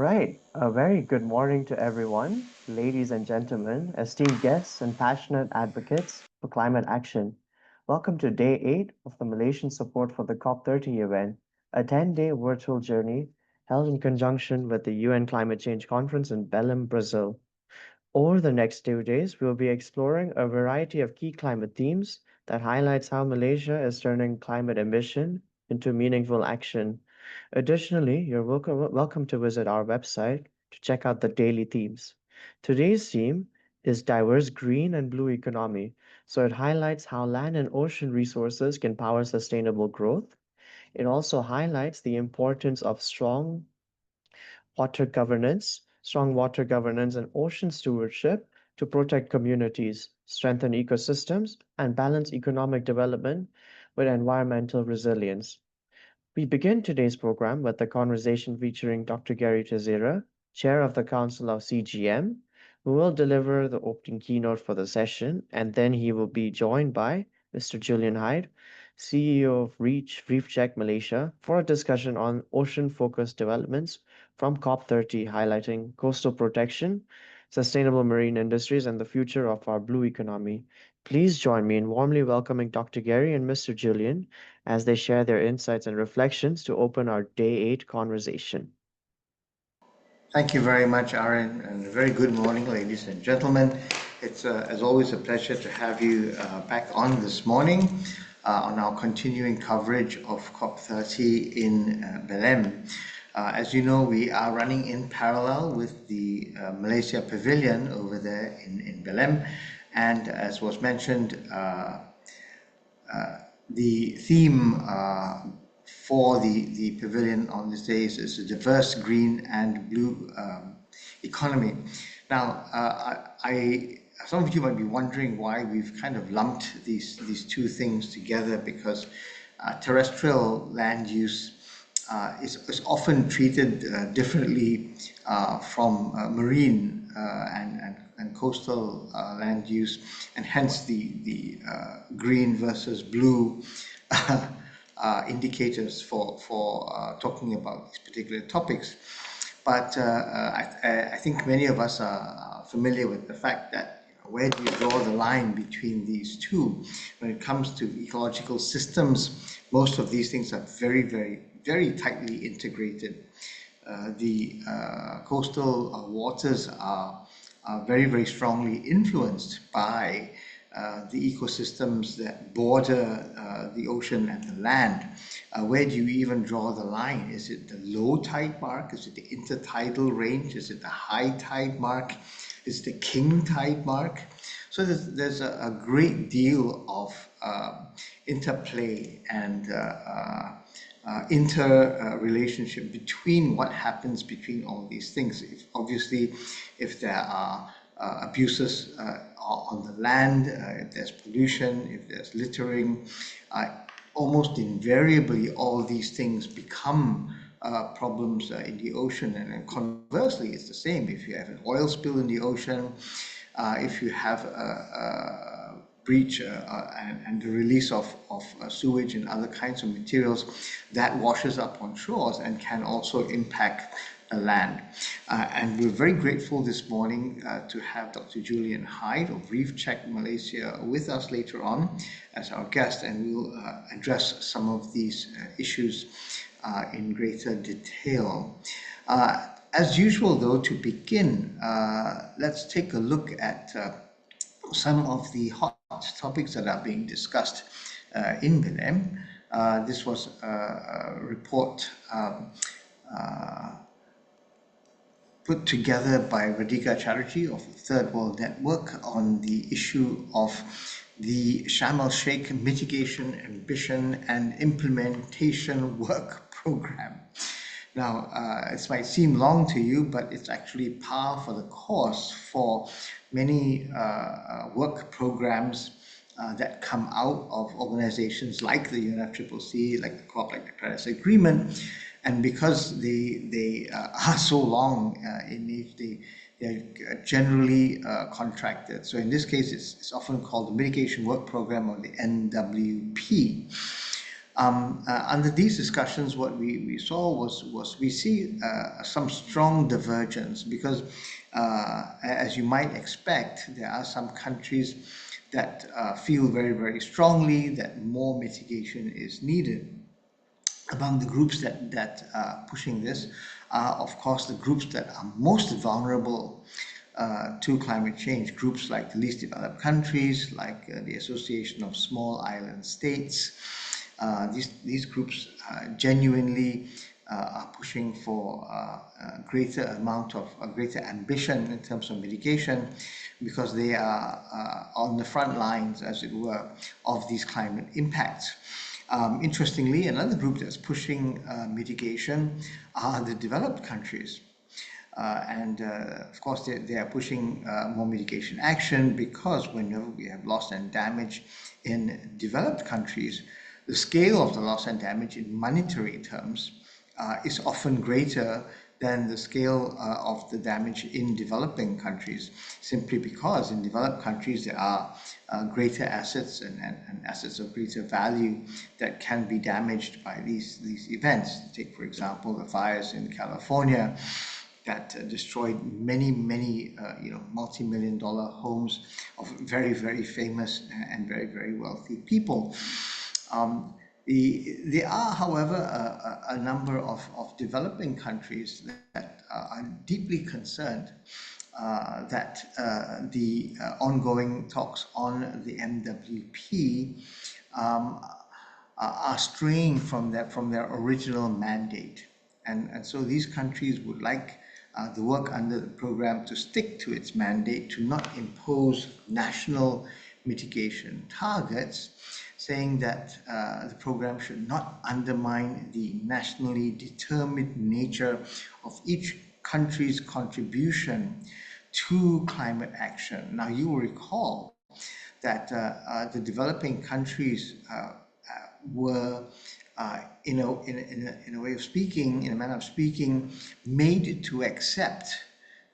right, a very good morning to everyone, ladies and gentlemen, esteemed guests, and passionate advocates for climate action. Welcome to day 8 of the Malaysian Support for the COP30 event, a 10-day virtual journey held in conjunction with the UN Climate Change Conference in Belém, Brazil. Over the next 2 days, we'll be exploring a variety of key climate themes that highlights how Malaysia is turning climate ambition into meaningful action. Additionally, you're welcome to visit our website to check out the daily themes. Today's theme is diverse green and blue economy, so it highlights how land and ocean resources can power sustainable growth. It also highlights the importance of strong water governance and ocean stewardship to protect communities, strengthen ecosystems, and balance economic development with environmental resilience. We begin today's program with a conversation featuring Dr. Gary Theseira, Chair of the Council of CGM, who will deliver the opening keynote for the session, and then he will be joined by Mr. Julian Hyde, CEO of Reef Check Malaysia, for a discussion on ocean-focused developments from COP30, highlighting coastal protection, sustainable marine industries, and the future of our blue economy. Please join me in warmly welcoming Dr. Gary and Mr. Julian as they share their insights and reflections to open our Day 8 conversation. Thank you very much, Aaron, and a very good morning, ladies and gentlemen. It's, as always, a pleasure to have you back on this morning on our continuing coverage of COP30 in Belém. As you know, we are running in parallel with the Malaysia Pavilion over there in Belém, and as was mentioned, the theme for the pavilion on this day is a diverse green and blue economy. Now, some of you might be wondering why we've kind of lumped these two things together, because terrestrial land use is often treated differently from marine and coastal land use, and hence the green versus blue indicators for talking about these particular topics. But I think many of us are familiar with the fact that where do you draw the line between these two? When it comes to ecological systems, most of these things are very, very, very tightly integrated. The coastal waters are very, very strongly influenced by the ecosystems that border the ocean and the land. Where do you even draw the line? Is it the low tide mark? Is it the intertidal range? Is it the high tide mark? Is it the king tide mark? So there's a great deal of interplay and interrelationship between what happens between all these things. Obviously, if there are abuses on the land, if there's pollution, if there's littering, almost invariably all these things become problems in the ocean. And conversely, it's the same. If you have an oil spill in the ocean, if you have a breach and the release of sewage and other kinds of materials, that washes up on shores and can also impact the land. And we're very grateful this morning to have Dr. Julian Hyde of Reef Check Malaysia with us later on as our guest, and we'll address some of these issues in greater detail. As usual, though, to begin, let's take a look at some of the hot topics that are being discussed in Belém. This was a report put together by Radhika Chatterjee of the Third World Network on the issue of the Sharm el-Sheikh Mitigation Ambition and Implementation Work Program. Now, this might seem long to you, but it's actually par for the course for many work programs that come out of organizations like the UNFCCC, like the COP, like the Paris Agreement. And because they are so long in age, they're generally contracted. So in this case, it's often called the Mitigation Work Program, or the NWP. Under these discussions, what we saw was we see some strong divergence because, as you might expect, there are some countries that feel very, very strongly that more mitigation is needed. Among the groups that are pushing this are, of course, the groups that are most vulnerable to climate change. Groups like the least developed countries, like the Association of Small Island States. These groups genuinely are pushing for a greater ambition in terms of mitigation, because they are on the front lines, as it were, of these climate impacts. Interestingly, another group that's pushing mitigation are the developed countries. Of course, they are pushing more mitigation action, because whenever we have loss and damage in developed countries, the scale of the loss and damage in monetary terms is often greater than the scale of the damage in developing countries, simply because in developed countries there are greater assets and assets of greater value that can be damaged by these events. Take, for example, the fires in California that destroyed many multi-million-dollar homes of very, very famous and very, very wealthy people. There are, however, a number of developing countries that are deeply concerned that the ongoing talks on the MWP are straying from their original mandate. And so these countries would like the work under the program to stick to its mandate, to not impose national mitigation targets, saying that the program should not undermine the nationally determined nature of each country's contribution to climate action. Now, you will recall that the developing countries were, in a way of speaking, in a manner of speaking, made to accept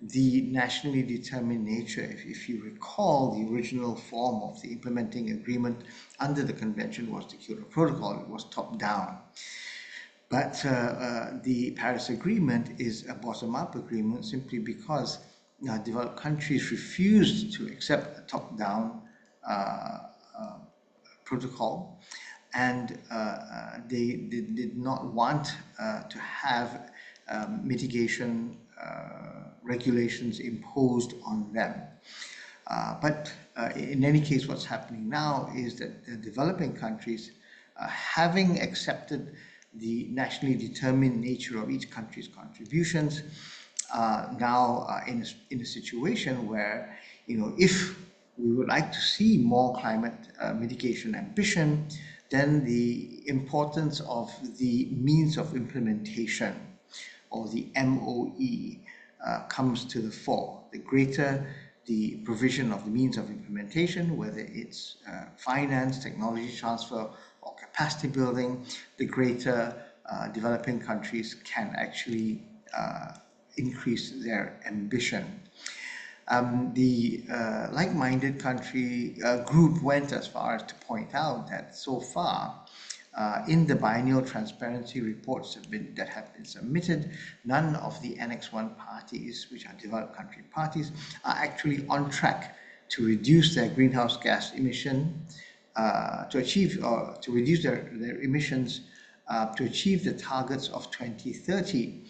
the nationally determined nature. If you recall, the original form of the implementing agreement under the convention was the Kyoto Protocol. It was top-down. But the Paris Agreement is a bottom-up agreement, simply because developed countries refused to accept a top-down protocol, and they did not want to have mitigation regulations imposed on them. But in any case, what's happening now is that the developing countries, having accepted the nationally determined nature of each country's contributions, now are in a situation where, if we would like to see more climate mitigation ambition, then the importance of the means of implementation, or the MOE, comes to the fore. The greater the provision of the means of implementation, whether it's finance, technology transfer, or capacity building, the greater developing countries can actually increase their ambition. The like-minded country group went as far as to point out that so far, in the biennial transparency reports that have been submitted, none of the Annex 1 parties, which are developed country parties, are actually on track to reduce their greenhouse gas emission, to reduce their emissions to achieve the targets of 2030.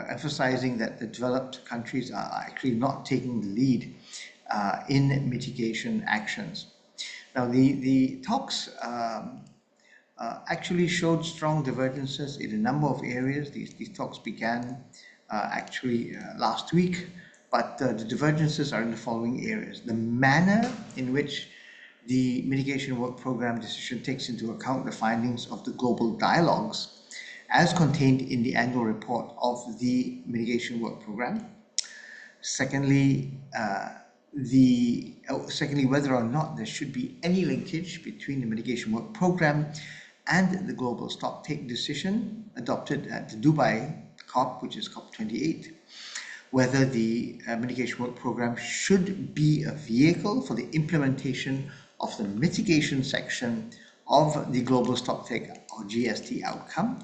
Emphasizing that the developed countries are actually not taking the lead in mitigation actions. Now, the talks actually showed strong divergences in a number of areas. These talks began actually last week, but the divergences are in the following areas. The manner in which the mitigation work program decision takes into account the findings of the global dialogues as contained in the annual report of the mitigation work program. Secondly, whether or not there should be any linkage between the mitigation work program and the global stocktake decision adopted at the Dubai COP, which is COP28, whether the mitigation work program should be a vehicle for the implementation of the mitigation section of the Global Stocktake or GST outcome.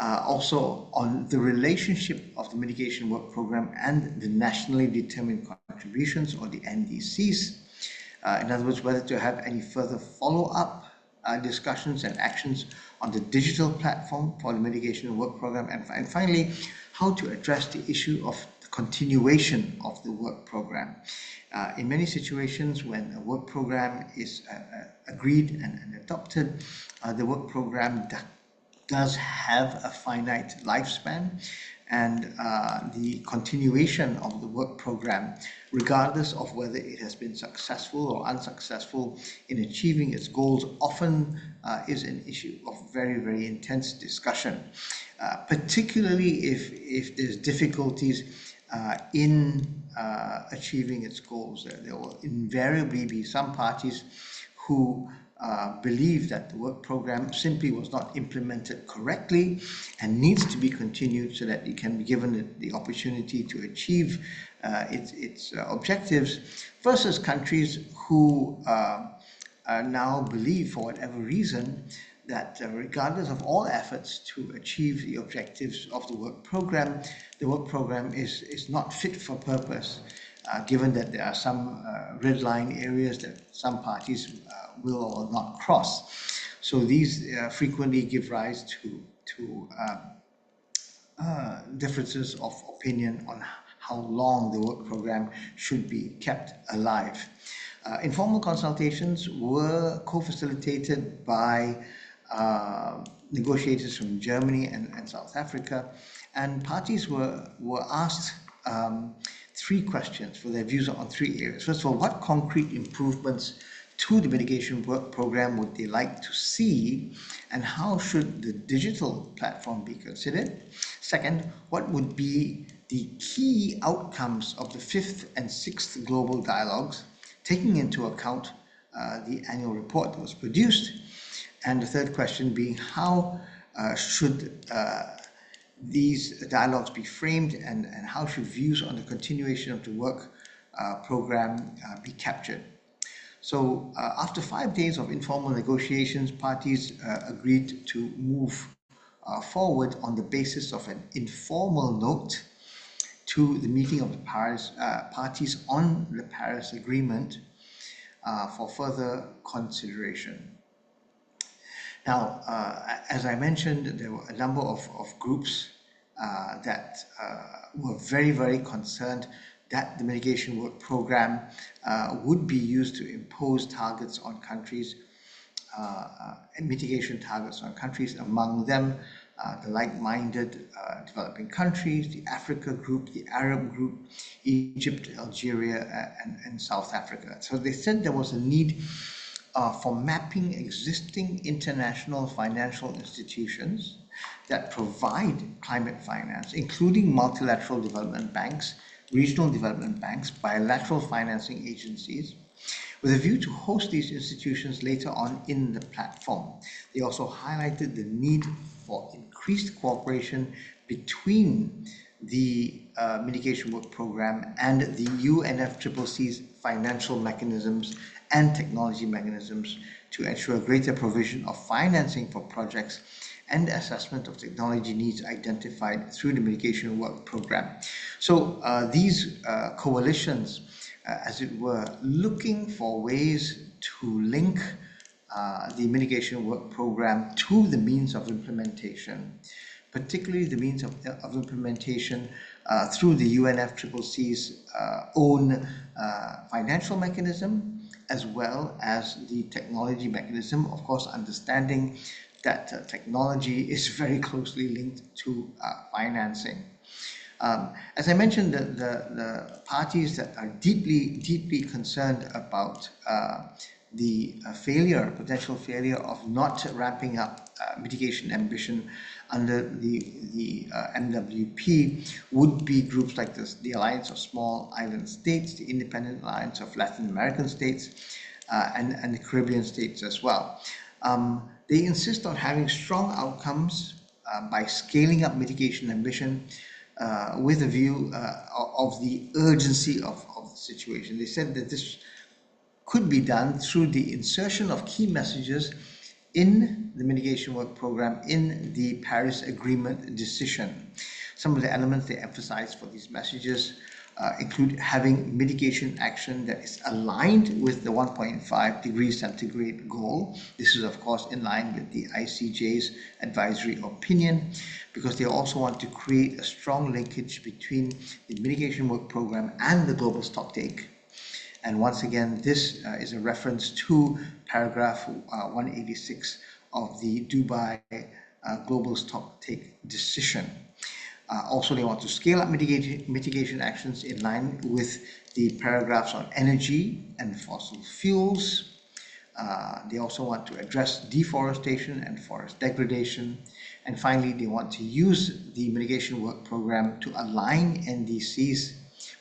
Also on the relationship of the mitigation work program and the nationally determined contributions or the NDCs. In other words, whether to have any further follow-up discussions and actions on the digital platform for the mitigation work program, and finally, how to address the issue of the continuation of the work program. In many situations, when a work program is agreed and adopted, the work program does have a finite lifespan, and the continuation of the work program, regardless of whether it has been successful or unsuccessful in achieving its goals, often is an issue of very, very intense discussion, particularly if there's difficulties in achieving its goals. There will invariably be some parties who believe that the work program simply was not implemented correctly and needs to be continued so that it can be given the opportunity to achieve its objectives, versus countries who now believe, for whatever reason, that regardless of all efforts to achieve the objectives of the work program is not fit for purpose, given that there are some red line areas that some parties will or will not cross. So these frequently give rise to differences of opinion on how long the work program should be kept alive. Informal consultations were co-facilitated by negotiators from Germany and South Africa, and parties were asked three questions for their views on three areas. First of all, what concrete improvements to the mitigation work program would they like to see, and how should the digital platform be considered? Second, what would be the key outcomes of the 5th and 6th global dialogues, taking into account the annual report that was produced? And the third question being, how should these dialogues be framed, and how should views on the continuation of the work program be captured? So after 5 days of informal negotiations, parties agreed to move forward on the basis of an informal note to the meeting of the parties on the Paris Agreement for further consideration. Now, as I mentioned, there were a number of groups that were very, very concerned that the mitigation work program would be used to impose targets on countries, mitigation targets on countries, among them the like-minded developing countries, the Africa group, the Arab group, Egypt, Algeria, and South Africa. So they said there was a need for mapping existing international financial institutions that provide climate finance, including multilateral development banks, regional development banks, bilateral financing agencies, with a view to host these institutions later on in the platform. They also highlighted the need for increased cooperation between the mitigation work program and the UNFCCC's financial mechanisms and technology mechanisms to ensure greater provision of financing for projects and assessment of technology needs identified through the mitigation work program. So these coalitions, as it were, looking for ways to link the mitigation work program to the means of implementation, particularly the means of implementation through the UNFCCC's own financial mechanism, as well as the technology mechanism, of course, understanding that technology is very closely linked to financing. As I mentioned, the parties that are deeply concerned about the potential failure of not ramping up mitigation ambition under the MWP would be groups like the Alliance of Small Island States, the Independent Alliance of Latin American States, and the Caribbean states as well. They insist on having strong outcomes by scaling up mitigation ambition with a view of the urgency of the situation. They said that this could be done through the insertion of key messages in the mitigation work program in the Paris Agreement decision. Some of the elements they emphasize for these messages include having mitigation action that is aligned with the 1.5 degrees centigrade goal. This is of course in line with the ICJ's advisory opinion, because they also want to create a strong linkage between the mitigation work program and the global stocktake. And once again, this is a reference to paragraph 186 of the Dubai Global Stocktake Decision. Also, they want to scale up mitigation actions in line with the paragraphs on energy and fossil fuels. They also want to address deforestation and forest degradation. And finally, they want to use the mitigation work program to align NDCs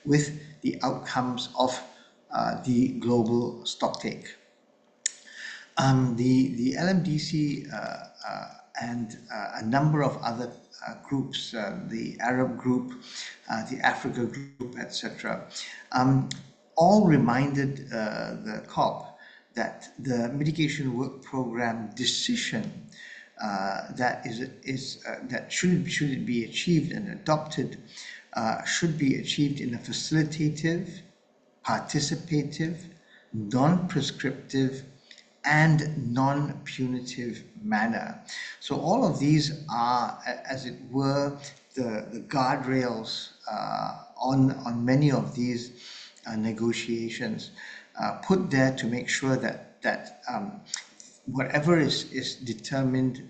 with the outcomes of the global stocktake. The LMDC and a number of other groups, the Arab group, the Africa group, etc., all reminded the COP that the mitigation work program decision that should be achieved and adopted should be achieved in a facilitative, participative, non-prescriptive, and non-punitive manner. So all of these are, as it were, the guardrails on many of these negotiations, put there to make sure that whatever is determined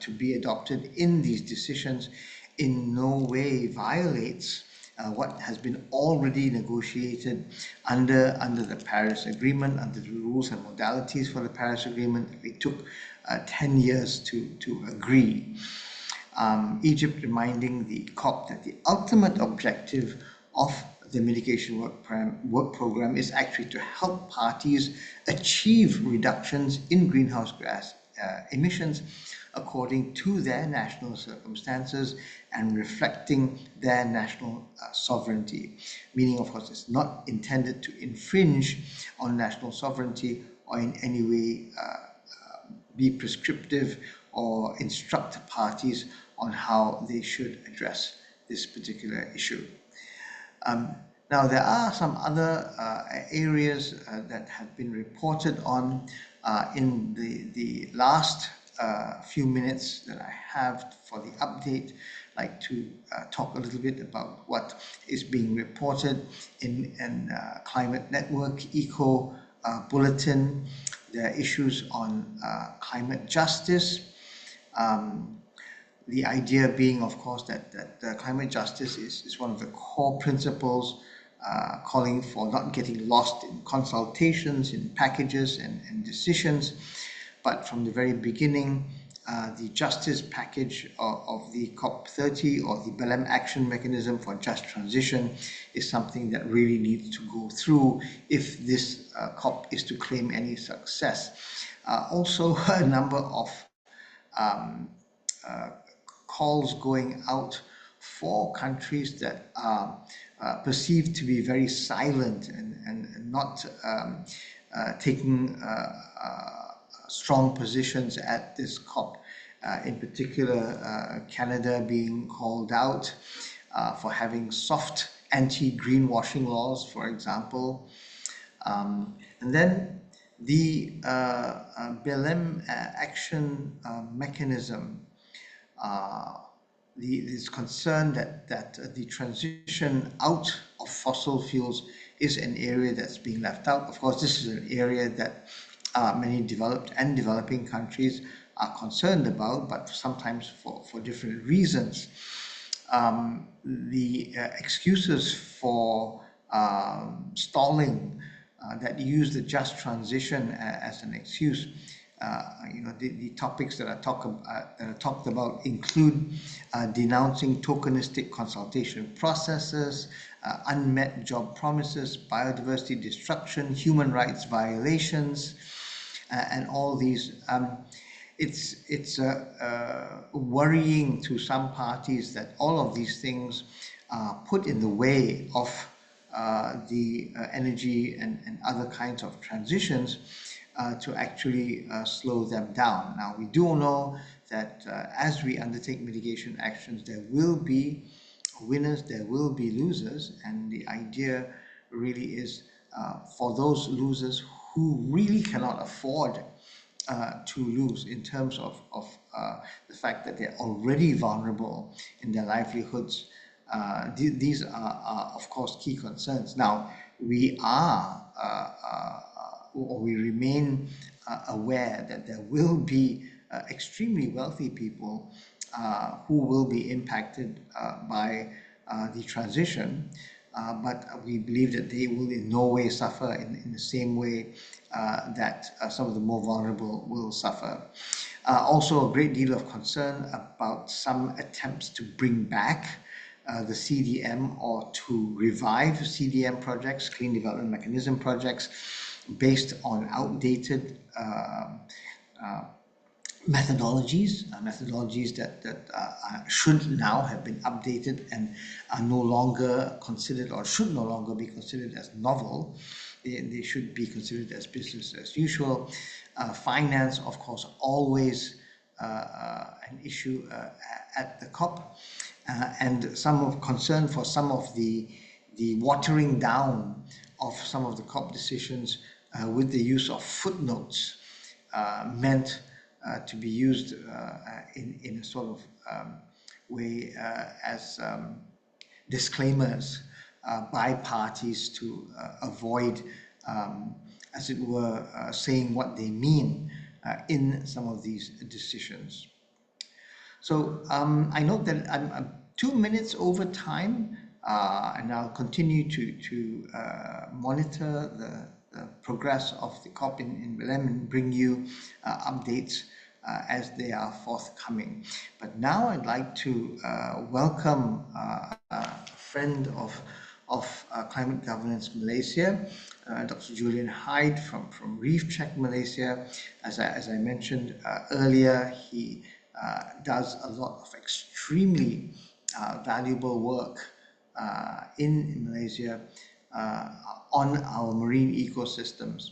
to be adopted in these decisions in no way violates what has been already negotiated under the Paris Agreement, under the rules and modalities for the Paris Agreement. It took 10 years to agree. Egypt reminding the COP that the ultimate objective of the mitigation work program is actually to help parties achieve reductions in greenhouse gas emissions according to their national circumstances and reflecting their national sovereignty. Meaning, of course, it's not intended to infringe on national sovereignty or in any way be prescriptive or instruct parties on how they should address this particular issue. Now, there are some other areas that have been reported on in the last few minutes that I have for the update. I'd like to talk a little bit about what is being reported in Climate Network Eco Bulletin. There are issues on climate justice. The idea being, of course, that climate justice is one of the core principles, calling for not getting lost in consultations, in packages and decisions. But from the very beginning, the justice package of the COP30 or the Belém Action Mechanism for Just Transition is something that really needs to go through if this COP is to claim any success. Also, a number of calls going out for countries that are perceived to be very silent and not taking strong positions at this COP. In particular, Canada being called out for having soft anti-greenwashing laws, for example. And then the Belém Action Mechanism, this concern that the transition out of fossil fuels is an area that's being left out. Of course, this is an area that many developed and developing countries are concerned about, but sometimes for different reasons. The excuses for stalling that use the just transition as an excuse, the topics that are talked about include denouncing tokenistic consultation processes, unmet job promises, biodiversity destruction, human rights violations, and all these. It's worrying to some parties that all of these things are put in the way of the energy and other kinds of transitions to actually slow them down. Now, we do know that as we undertake mitigation actions, there will be winners, there will be losers, and the idea really is for those losers who really cannot afford to lose in terms of the fact that they're already vulnerable in their livelihoods. These are, of course, key concerns. Now, we are, or we remain aware that there will be extremely wealthy people who will be impacted by the transition. But we believe that they will in no way suffer in the same way that some of the more vulnerable will suffer. Also, a great deal of concern about some attempts to bring back the CDM or to revive CDM projects, Clean Development Mechanism projects, based on outdated methodologies that should now have been updated and are no longer considered or should no longer be considered as novel. They should be considered as business as usual. Finance, of course, always an issue at the COP, and some of concern for some of the watering down of some of the COP decisions with the use of footnotes meant to be used in a sort of way as disclaimers by parties to avoid, as it were, saying what they mean in some of these decisions. So I note that I'm 2 minutes over time, and I'll continue to monitor the progress of the COP in Belém and bring you updates as they are forthcoming. But now I'd like to welcome a friend of Climate Governance Malaysia, Dr. Julian Hyde from Reef Check Malaysia. As I mentioned earlier, he does a lot of extremely valuable work in Malaysia on our marine ecosystems.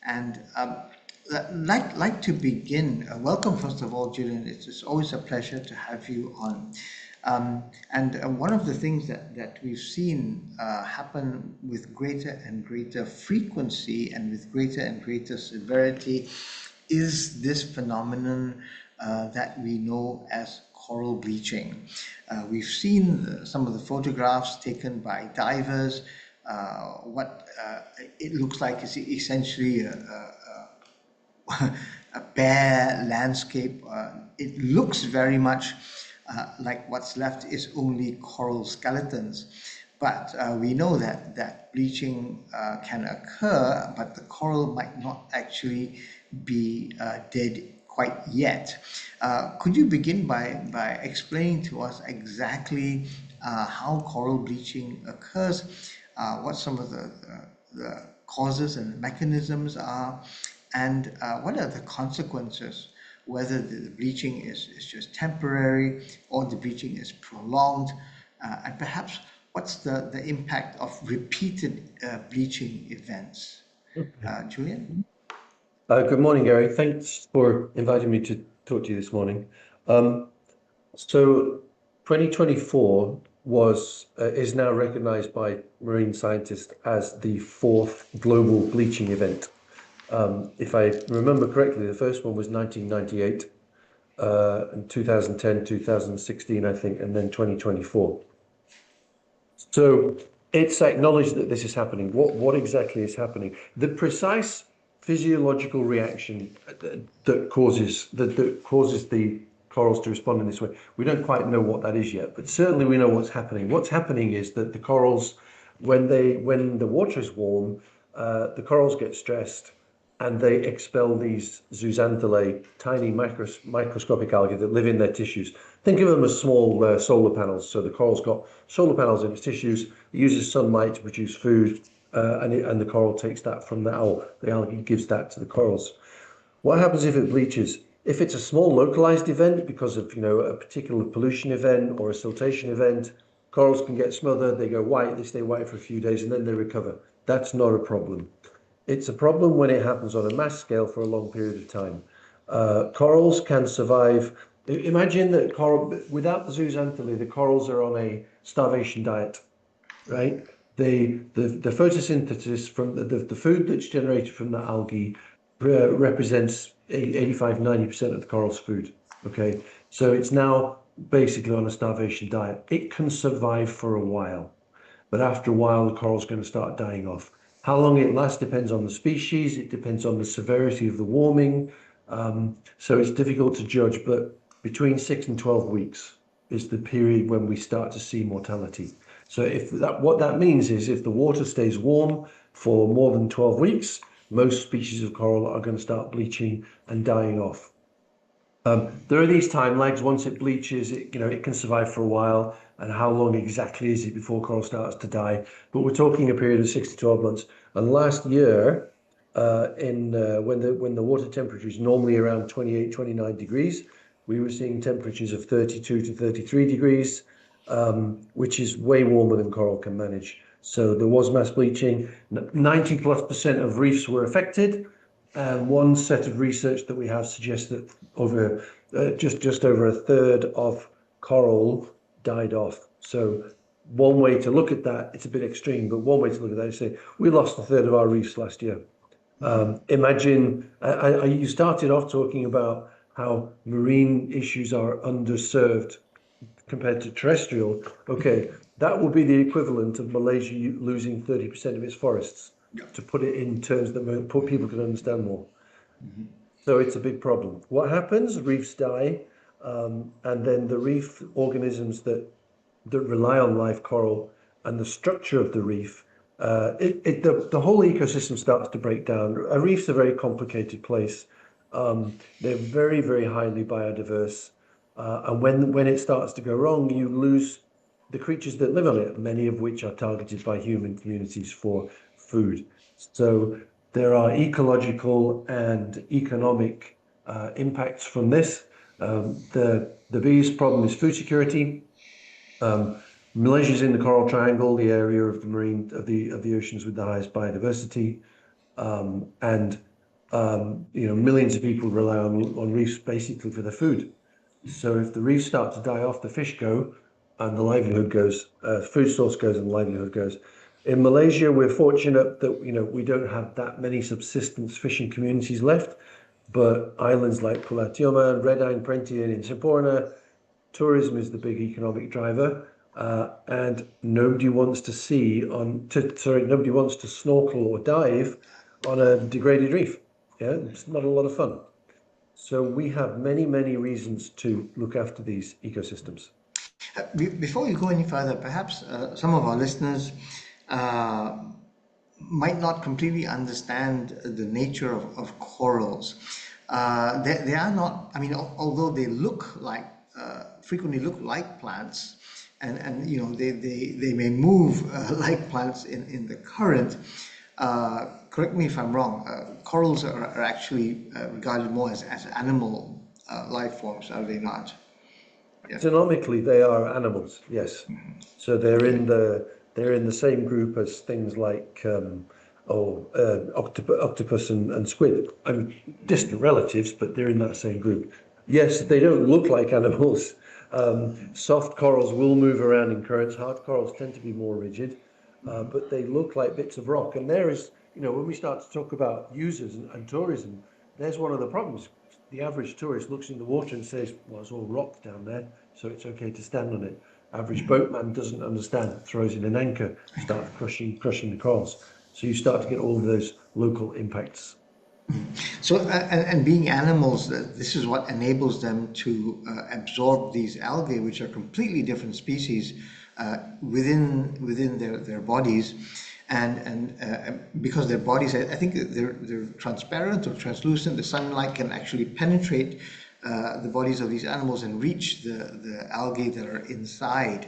And like to begin, welcome first of all, Julian. It's always a pleasure to have you on. And one of the things that we've seen happen with greater and greater frequency and with greater and greater severity is this phenomenon that we know as coral bleaching. We've seen some of the photographs taken by divers. What it looks like is essentially a bare landscape. It looks very much like what's left is only coral skeletons. But we know that bleaching can occur, but the coral might not actually be dead quite yet. Could you begin by explaining to us exactly how coral bleaching occurs, what some of the causes and mechanisms are, and what are the consequences, whether the bleaching is just temporary or the bleaching is prolonged, and perhaps what's the impact of repeated bleaching events? Julian? Good morning, Gary. Thanks for inviting me to talk to you this morning. So 2024 is now recognized by marine scientists as the 4th global bleaching event. If I remember correctly, the first one was 1998, and 2010, 2016, I think, and then 2024. So it's acknowledged that this is happening. What exactly is happening? The precise physiological reaction that causes the corals to respond in this way, we don't quite know what that is yet, but certainly we know what's happening. What's happening is that the corals, when the water is warm, the corals get stressed and they expel these zooxanthellae, tiny microscopic algae that live in their tissues. Think of them as small solar panels. So the coral's got solar panels in its tissues. It uses sunlight to produce food, and the coral takes that from the algae gives that to the corals. What happens if it bleaches? If it's a small localized event because of a particular pollution event or a siltation event, Corals can get smothered, they go white, they stay white for a few days, and then they recover. That's not a problem. It's a problem when it happens on a mass scale for a long period of time. Corals can survive. Imagine that without the zooxanthellae, the corals are on a starvation diet, right? The photosynthesis from the food that's generated from the algae represents 85-90% of the coral's food. Okay, so it's now basically on a starvation diet. It can survive for a while, but after a while, the coral's going to start dying off. How long it lasts depends on the species. It depends on the severity of the warming. So it's difficult to judge, but between 6 and 12 weeks is the period when we start to see mortality. So what that means is if the water stays warm for more than 12 weeks, most species of coral are going to start bleaching and dying off. There are these time lags. Once it bleaches, it can survive for a while. And how long exactly is it before coral starts to die? But we're talking a period of 6 to 12 months. And last year, when the water temperature is normally around 28, 29 degrees, we were seeing temperatures of 32 to 33 degrees, which is way warmer than coral can manage. So there was mass bleaching. 90+% of reefs were affected. And one set of research that we have suggests that just over a third of coral died off. So one way to look at that, it's a bit extreme, but one way to look at that is say we lost a third of our reefs last year. Imagine you started off talking about how marine issues are underserved compared to terrestrial. Okay, that will be the equivalent of Malaysia losing 30% of its forests, to put it in terms that people can understand more. So it's a big problem. What happens? Reefs die, and then the reef organisms that rely on live coral and the structure of the reef, the whole ecosystem starts to break down. A reef's a very complicated place. They're very, very highly biodiverse. And when it starts to go wrong, you lose the creatures that live on it, many of which are targeted by human communities for food. So there are ecological and economic impacts from this. The biggest problem is food security. Malaysia's in the Coral Triangle, the area of the oceans with the highest biodiversity, and millions of people rely on reefs basically for their food. So if the reefs start to die off, the fish go, and the livelihood goes. Food source goes, and the livelihood goes. In Malaysia, we're fortunate that we don't have that many subsistence fishing communities left, but islands like Pulau Tioman, Redang, Perhentian in Semporna, tourism is the big economic driver, and nobody wants to snorkel or dive on a degraded reef. Yeah, it's not a lot of fun. So we have many, many reasons to look after these ecosystems. Before you go any further, perhaps some of our listeners might not completely understand the nature of corals. They are not, although they look like, frequently look like plants, and they may move like plants in the current. Correct me if I'm wrong, corals are actually regarded more as animal life forms, are they not? Yeah. Taxonomically, they are animals, yes. So they're in the same group as things like octopus and squid. I mean, distant relatives, but they're in that same group. Yes, they don't look like animals. Soft corals will move around in currents. Hard corals tend to be more rigid, but they look like bits of rock. And there is, when we start to talk about users and tourism, there's one of the problems. The average tourist looks in the water and says, well, it's all rock down there, so it's okay to stand on it. Average boatman doesn't understand, throws in an anchor, starts crushing the corals. So you start to get all of those local impacts. So, and being animals, this is what enables them to absorb these algae, which are completely different species within their bodies. And because their bodies, I think they're transparent or translucent, the sunlight can actually penetrate the bodies of these animals and reach the algae that are inside.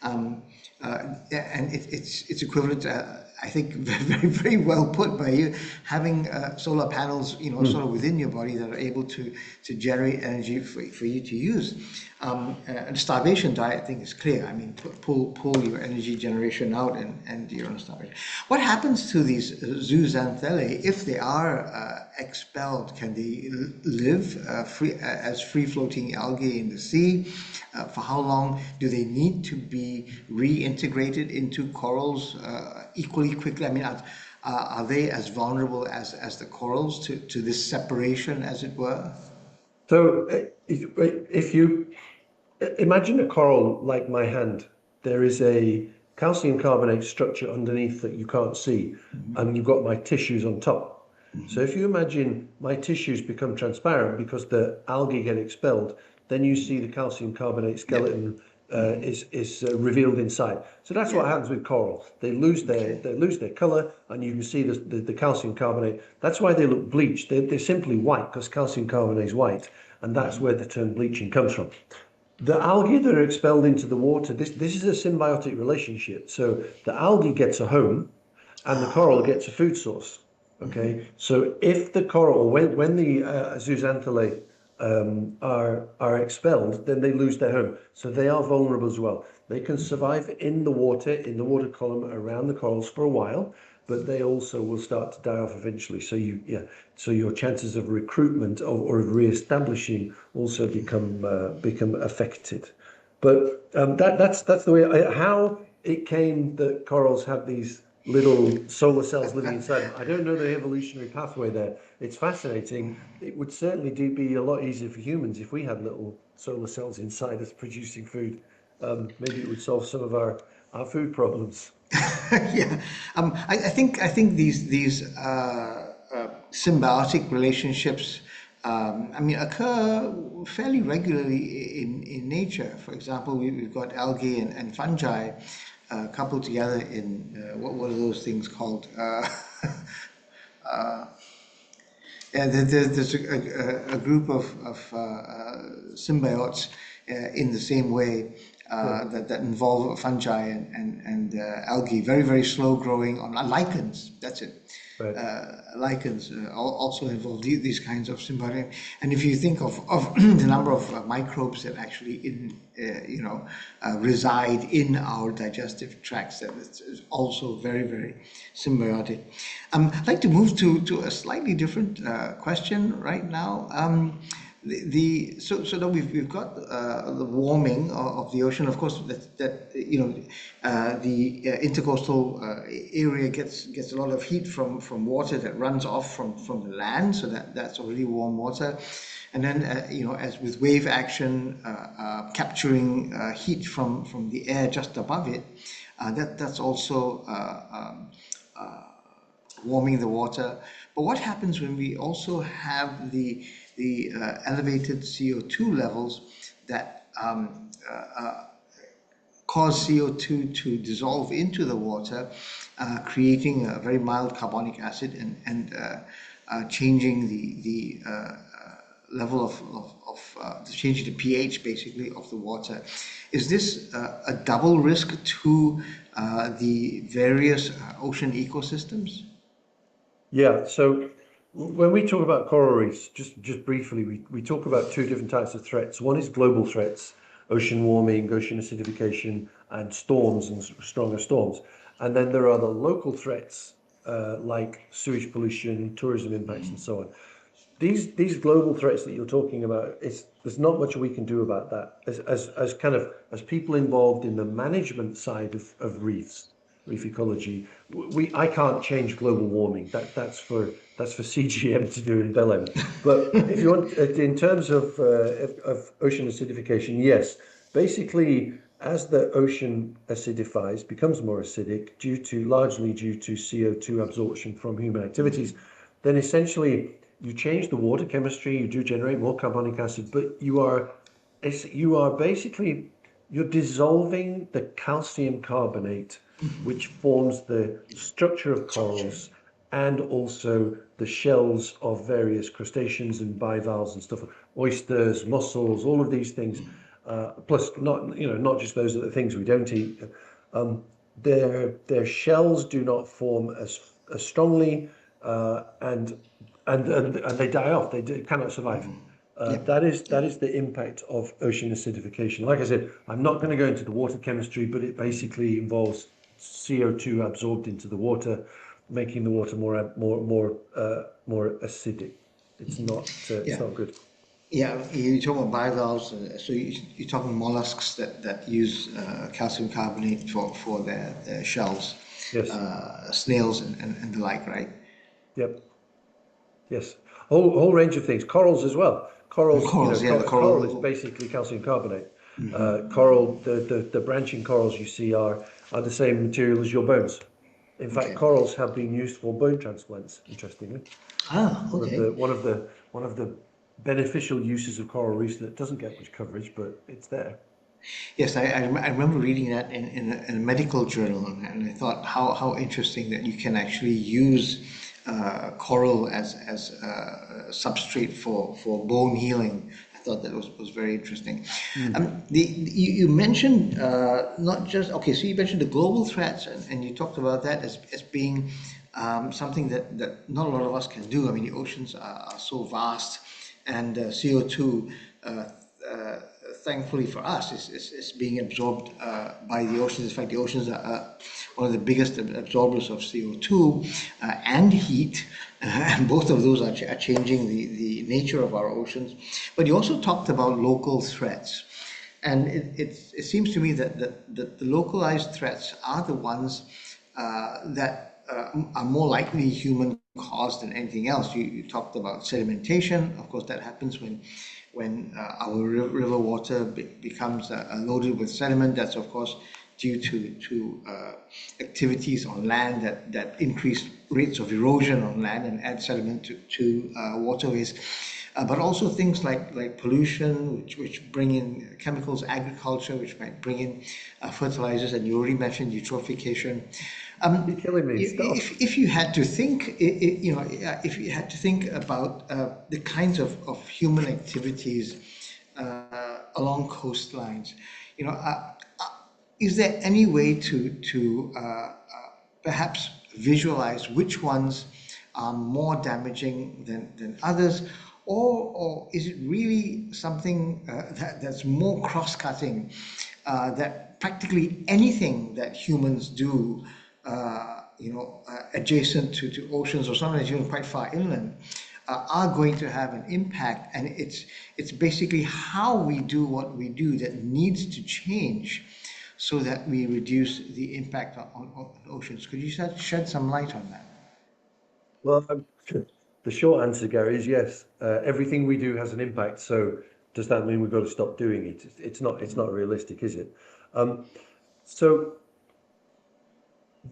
And it's equivalent to, I think, very well put by you, having solar panels, sort of within your body that are able to generate energy for you to use. And starvation diet, I think, is clear. I mean, pull your energy generation out and you're on starvation. What happens to these zooxanthellae if they are expelled? Can they live as free-floating algae in the sea? For how long do they need to be reintegrated into corals equally quickly? I mean, are they as vulnerable as the corals to this separation, as it were? So if you imagine a coral like my hand, there is a calcium carbonate structure underneath that you can't see, and you've got my tissues on top. So if you imagine my tissues become transparent because the algae get expelled, then you see the calcium carbonate skeleton is revealed inside. So that's what happens with coral. They lose their color, and you can see the calcium carbonate. That's why they look bleached. They're simply white because calcium carbonate is white, and that's where the term bleaching comes from. The algae that are expelled into the water, this is a symbiotic relationship. So the algae gets a home, and the coral gets a food source. Okay, so if the coral, when the zooxanthellae are expelled, then they lose their home. So they are vulnerable as well. They can survive in the water column around the corals for a while, but they also will start to die off eventually. So your chances of recruitment or of re-establishing also become affected. But that's the way. How it came that corals have these little solar cells living inside them. I don't know the evolutionary pathway there. It's fascinating. It would certainly be a lot easier for humans if we had little solar cells inside us producing food. Maybe it would solve some of our food problems. Yeah, I think these symbiotic relationships, I mean, occur fairly regularly in nature. For example, we've got algae and fungi coupled together in what are those things called? Yeah, there's a group of symbiotes in the same way that involve fungi and algae, very slow growing on lichens. That's it. Right. Lichens also involve these kinds of symbiotic. And if you think of the number of microbes that actually reside in our digestive tracts, that is also very symbiotic. I'd like to move to a slightly different question right now. So that we've got the warming of the ocean. Of course, the intercoastal area gets a lot of heat from water that runs off from the land. So that's already warm water. And then as with wave action, capturing heat from the air just above it, that's also warming the water. But what happens when we also have the elevated CO2 levels that cause CO2 to dissolve into the water, creating a very mild carbonic acid and changing the level of changing the pH basically of the water? Is this a double risk to the various ocean ecosystems? Yeah, so when we talk about coral reefs, just briefly, we talk about two different types of threats. One is global threats, ocean warming, ocean acidification, and storms and stronger storms. And then there are the local threats like sewage pollution, tourism impacts, and so on. These global threats that you're talking about, there's not much we can do about that. As people involved in the management side of reefs, reef ecology, I can't change global warming. That's for CGM to do in Belém. But if you want, in terms of ocean acidification, yes, basically as the ocean acidifies, becomes more acidic largely due to CO2 absorption from human activities, then essentially you change the water chemistry, you do generate more carbonic acid, but you're dissolving the calcium carbonate, which forms the structure of corals and also the shells of various crustaceans and bivalves and stuff, oysters, mussels, all of these things. plus not just those are the things we don't eat. Their shells do not form as strongly, and they die off. Cannot survive. That is the impact of ocean acidification. Like I said, I'm not going to go into the water chemistry, but it basically involves CO2 absorbed into the water, making the water more acidic. It's not good. Yeah, you're talking about bivalves, so you're talking mollusks that use calcium carbonate for their shells, Yes. snails and the like, right? Yep. Yes. Whole range of things. Corals as well. Corals, Corals, yeah, the coral is coral. basically calcium carbonate. Coral, the branching corals you see are the same material as your bones. In fact, Okay. corals have been used for bone transplants, interestingly. Okay. One of the beneficial uses of coral reefs that doesn't get much coverage, but it's there. Yes, I remember reading that in a medical journal, and I thought how interesting that you can actually use coral as a substrate for bone healing. I thought that was very interesting. You mentioned not just okay, so you mentioned the global threats, and you talked about that as being something that not a lot of us can do. I mean, the oceans are so vast, and CO2. Thankfully for us, is being absorbed by the oceans. In fact, the oceans are one of the biggest absorbers of CO2 and heat, and both of those are changing the nature of our oceans. But you also talked about local threats, and it seems to me that the localized threats are the ones that are more likely human caused than anything else. You talked about sedimentation. Of course, that happens when our river water becomes loaded with sediment. That's of course due to activities on land that increase rates of erosion on land and add sediment to waterways. But also things like pollution, which bring in chemicals, agriculture, which might bring in fertilizers, and you already mentioned eutrophication. You're killing me. Stop. If you had to think, if you had to think about the kinds of human activities along coastlines, is there any way to perhaps visualize which ones are more damaging than others, or is it really something that's more cross-cutting, that practically anything that humans do, adjacent to oceans or sometimes even quite far inland, are going to have an impact, and it's basically how we do what we do that needs to change so that we reduce the impact on oceans. Could you shed some light on that? Well, the short answer, Gary, is yes. Everything we do has an impact. So does that mean we've got to stop doing it? It's not. It's not realistic, is it? So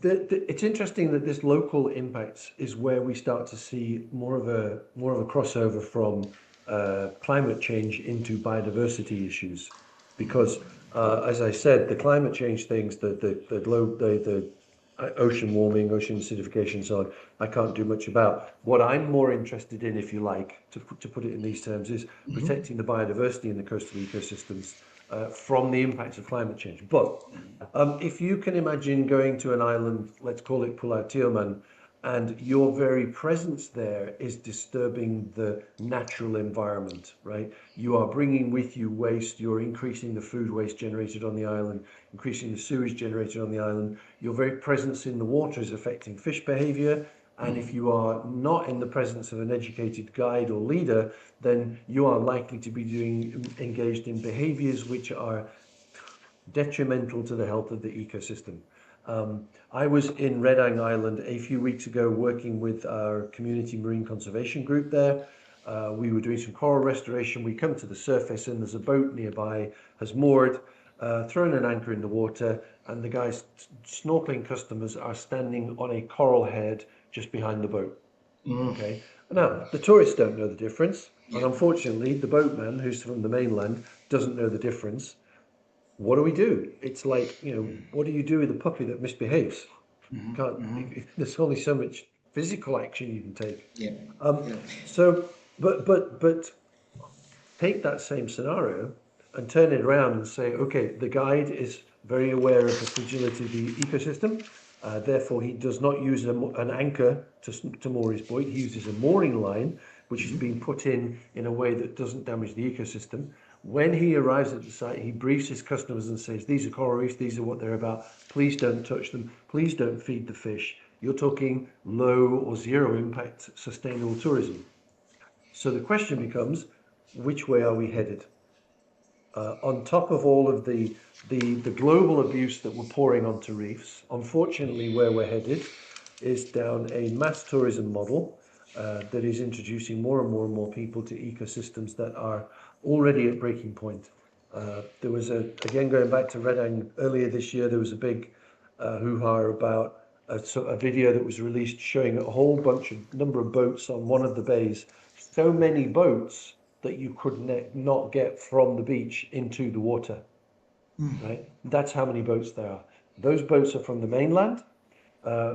it's interesting that this local impact is where we start to see more of a crossover from climate change into biodiversity issues, because as I said, the climate change things, the ocean warming, ocean acidification, so on, I can't do much about. What I'm more interested in, if you like, to put it in these terms, is protecting the biodiversity in the coastal ecosystems from the impacts of climate change. But if you can imagine going to an island, let's call it Pulau Tioman, and your very presence there is disturbing the natural environment, right? You are bringing with you waste, you're increasing the food waste generated on the island, increasing the sewage generated on the island. Your very presence in the water is affecting fish behavior. And if you are not in the presence of an educated guide or leader, then you are likely to be engaged in behaviors which are detrimental to the health of the ecosystem. I was in Redang Island a few weeks ago working with our community marine conservation group there. We were doing some coral restoration. We come to the surface and there's a boat nearby, has moored, thrown an anchor in the water, and the guys, snorkeling customers, are standing on a coral head just behind the boat. Okay. Now, the tourists don't know the difference, and unfortunately, the boatman, who's from the mainland, doesn't know the difference. What do we do? It's like, what do you do with a puppy that misbehaves? There's only so much physical action you can take. Yeah. So, but take that same scenario and turn it around and say, okay, the guide is very aware of the fragility of the ecosystem. Therefore, he does not use an anchor to moor his buoy. He uses a mooring line, which has been put in a way that doesn't damage the ecosystem. When he arrives at the site, he briefs his customers and says, these are coral reefs, these are what they're about. Please don't touch them. Please don't feed the fish. You're talking low or zero impact sustainable tourism. So the question becomes, which way are we headed? On top of all of the global abuse that we're pouring onto reefs, unfortunately, where we're headed is down a mass tourism model that is introducing more and more and more people to ecosystems that are already at breaking point. There was again, going back to Redang earlier this year, there was a big hoo-ha about a video that was released showing a whole number of boats on one of the bays. So many boats that you could not get from the beach into the water, right? That's how many boats there are. Those boats are from the mainland,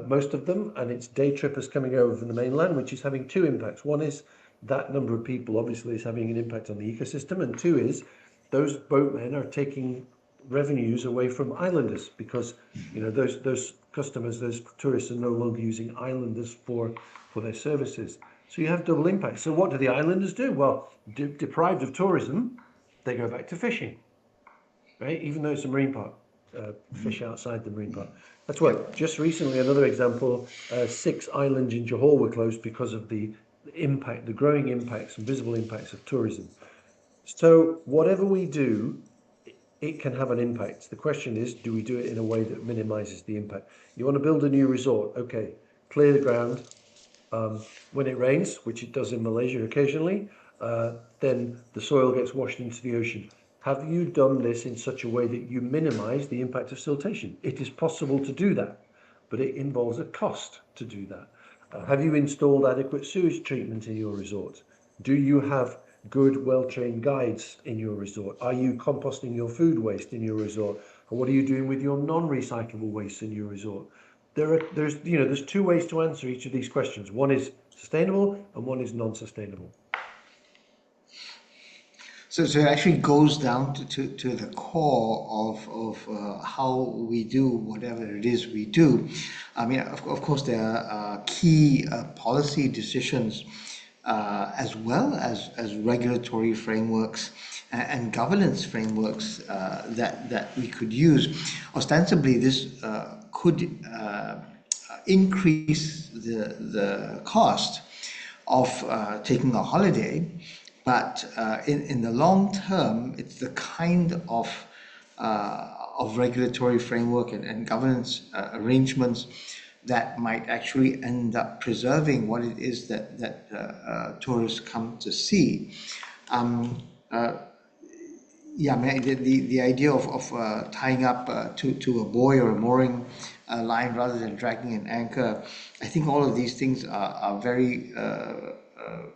most of them, and it's day trippers coming over from the mainland, which is having two impacts. One is that number of people obviously is having an impact on the ecosystem, and two is those boatmen are taking revenues away from islanders because those customers, those tourists are no longer using islanders for their services. So you have double impact. So what do the islanders do? Well, deprived of tourism, they go back to fishing, right? Even though it's a marine park, fish outside the marine park. That's why just recently, another example, 6 islands in Johor were closed because of the impact, the growing impacts and visible impacts of tourism. So whatever we do, it can have an impact. The question is, do we do it in a way that minimizes the impact? You want to build a new resort, okay, clear the ground. When it rains, which it does in Malaysia occasionally, then the soil gets washed into the ocean. Have you done this in such a way that you minimize the impact of siltation? It is possible to do that, but it involves a cost to do that. Have you installed adequate sewage treatment in your resort? Do you have good, well-trained guides in your resort? Are you composting your food waste in your resort? And what are you doing with your non-recyclable waste in your resort? There's 2 ways to answer each of these questions. One is sustainable and one is non-sustainable. So it actually goes down to the core of how we do whatever it is we do. I mean, of course, there are key policy decisions as well as regulatory frameworks and governance frameworks that we could use. Ostensibly, this could increase the cost of taking a holiday, but in the long term, it's the kind of regulatory framework and governance arrangements that might actually end up preserving what it is that tourists come to see. Yeah, I mean, the idea of tying up to a buoy or a mooring line rather than dragging an anchor, I think all of these things are very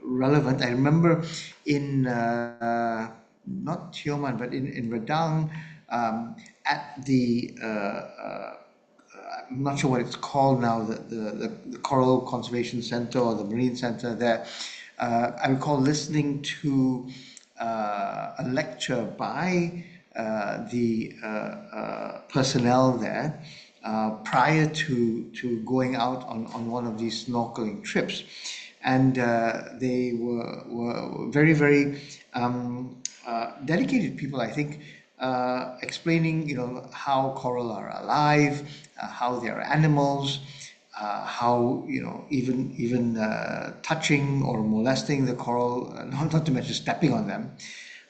relevant. I remember in not Tioman, but in Redang, at the I'm not sure what it's called now, the Coral Conservation Center or the Marine Center there. I recall listening to a lecture by the personnel there prior to going out on one of these snorkeling trips. And they were very, very dedicated people, I think, explaining, how coral are alive, how they are animals, how even touching or molesting the coral, not to mention stepping on them,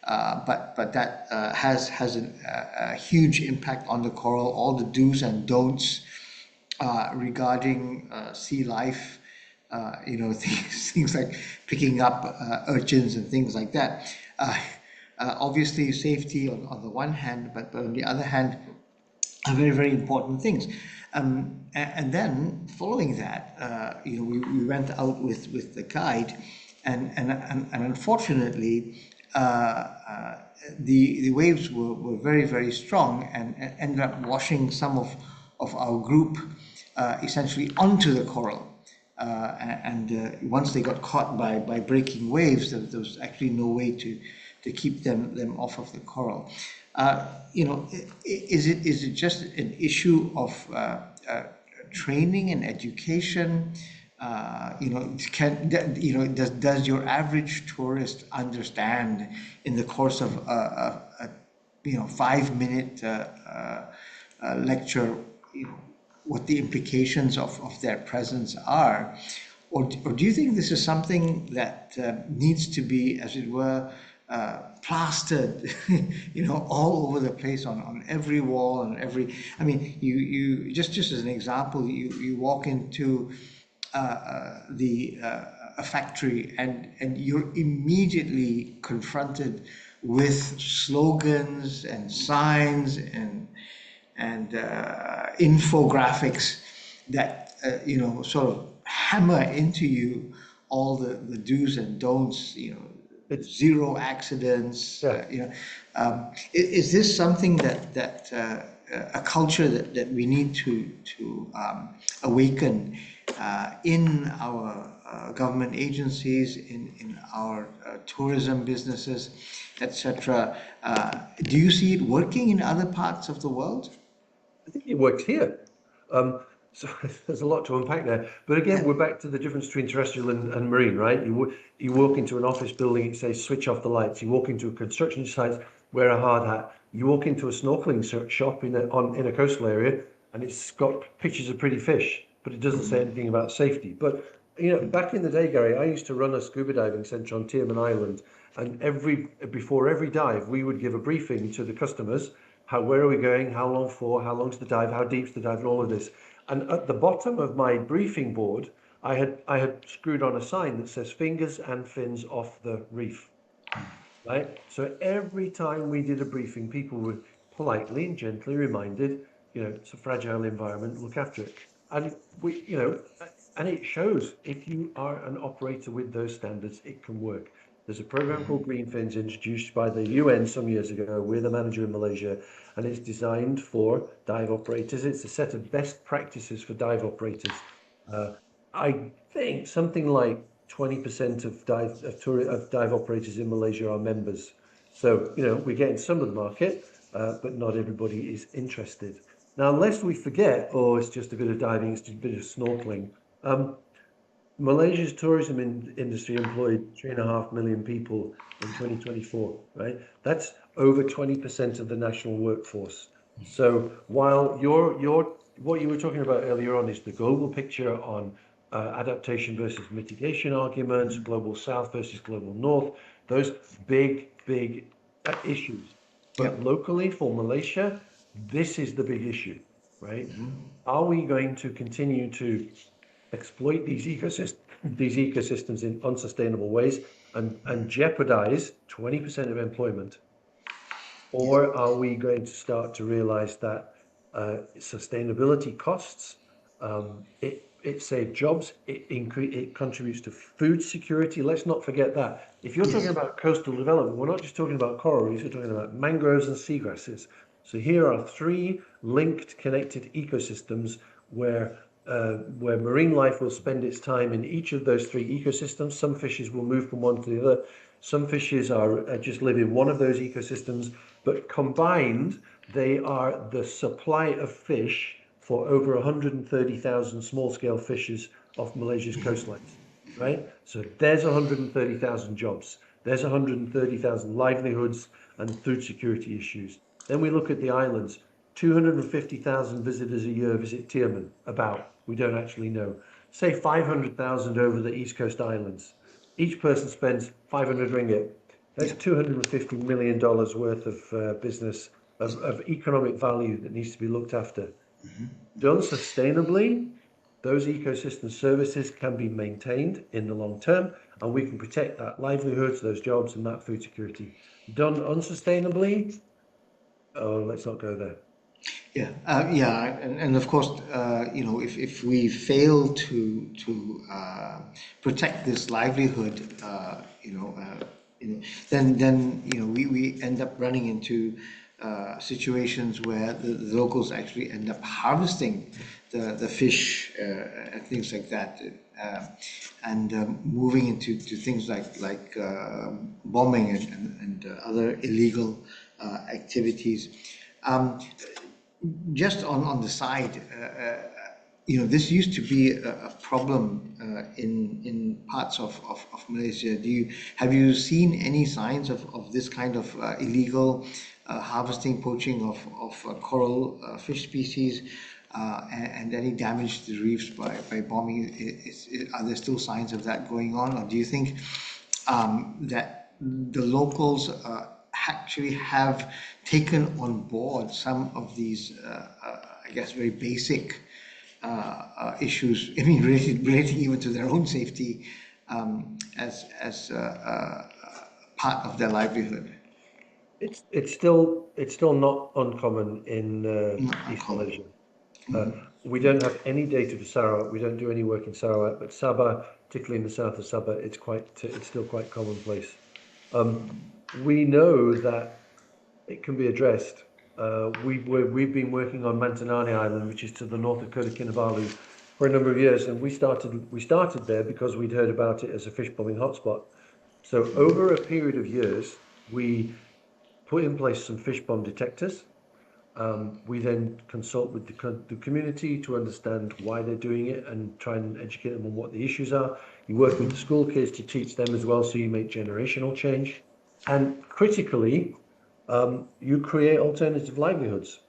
but that has a huge impact on the coral. All the do's and don'ts regarding sea life. Things like picking up urchins and things like that. Obviously, safety on the one hand, but on the other hand, are very, very important things. And then following that, we went out with the guide, and unfortunately, the waves were very, very strong and ended up washing some of our group essentially onto the coral. And once they got caught by breaking waves, there was actually no way to to keep them off of the coral. Is it just an issue of training and education? Does your average tourist understand in the course of a 5-minute lecture, what the implications of their presence are? Or do you think this is something that needs to be, as it were, plastered, all over the place on every wall and every? I mean, you just as an example, you walk into a factory and you're immediately confronted with slogans and signs and infographics that sort of hammer into you all the do's and don'ts, It's zero accidents. yeah. Is this something that a culture that we need to awaken in our government agencies, in our tourism businesses, etc.? Do you see it working in other parts of the world? I think it works here. So there's a lot to unpack there. But again, we're back to the difference between terrestrial and marine, right? You walk into an office building, it says switch off the lights. You walk into a construction site, wear a hard hat. You walk into a snorkeling shop in a coastal area, and it's got pictures of pretty fish, but it doesn't say anything about safety. But back in the day, Gary, I used to run a scuba diving centre on Tierman Island, and before every dive, we would give a briefing to the customers. Where are we going? How long for? How long's the dive? How deep's the dive? And all of this. And at the bottom of my briefing board, I had screwed on a sign that says "Fingers and fins off the reef." Right. So every time we did a briefing, people were politely and gently reminded, it's a fragile environment. Look after it. And and it shows if you are an operator with those standards, it can work. There's a program called Green Fins introduced by the UN some years ago. We're the manager in Malaysia, and it's designed for dive operators. It's a set of best practices for dive operators. I think something like 20% of dive operators in Malaysia are members. So, we're getting some of the market, but not everybody is interested. Now, lest we forget, it's just a bit of diving, it's just a bit of snorkeling. Malaysia's tourism industry employed 3.5 million people in 2024, right? That's over 20% of the national workforce. So while what you were talking about earlier on is the global picture on adaptation versus mitigation arguments, global south versus global north, those big issues. But locally for Malaysia, this is the big issue, right? Are we going to continue to exploit these ecosystems in unsustainable ways and jeopardize 20% of employment? Or are we going to start to realize that sustainability costs, it saves jobs, it contributes to food security. Let's not forget that. If you're talking about coastal development, we're not just talking about coral reefs, we're talking about mangroves and seagrasses. So here are 3 linked, connected ecosystems where marine life will spend its time in each of those 3 ecosystems. Some fishes will move from one to the other. Some fishes just live in one of those ecosystems, but combined, they are the supply of fish for over 130,000 small-scale fishes off Malaysia's coastlines, right? So there's 130,000 jobs. There's 130,000 livelihoods and food security issues. Then we look at the islands. 250,000 visitors a year visit Tierman, we don't actually know. Say 500,000 over the East Coast Islands. Each person spends 500 ringgit. That's $250 million worth of business, of economic value that needs to be looked after. Done sustainably, those ecosystem services can be maintained in the long term, and we can protect that livelihoods, those jobs, and that food security. Done unsustainably, let's not go there. And of course, if we fail to protect this livelihood, then we end up running into situations where the locals actually end up harvesting the fish and things like that, and moving into things like bombing and other illegal activities. Just on the side, this used to be a problem in parts of Malaysia. Have you seen any signs of this kind of illegal harvesting, poaching of coral fish species, and any damage to the reefs by bombing? Are there still signs of that going on, or do you think that the locals actually have taken on board some of these, I guess, very basic issues, I mean, relating even to their own safety, as part of their livelihood? It's still not uncommon in East Common. Malaysia. We don't have any data for Sarawak. We don't do any work in Sarawak, but Sabah, particularly in the south of Sabah, it's still quite commonplace. We know that it can be addressed. We've been working on Mantanani Island, which is to the north of Kota Kinabalu, for a number of years, and we started there because we'd heard about it as a fish bombing hotspot. So over a period of years, we put in place some fish bomb detectors. We then consult with the community to understand why they're doing it and try and educate them on what the issues are. You work with the school kids to teach them as well, so you make generational change. And critically, you create alternative livelihoods.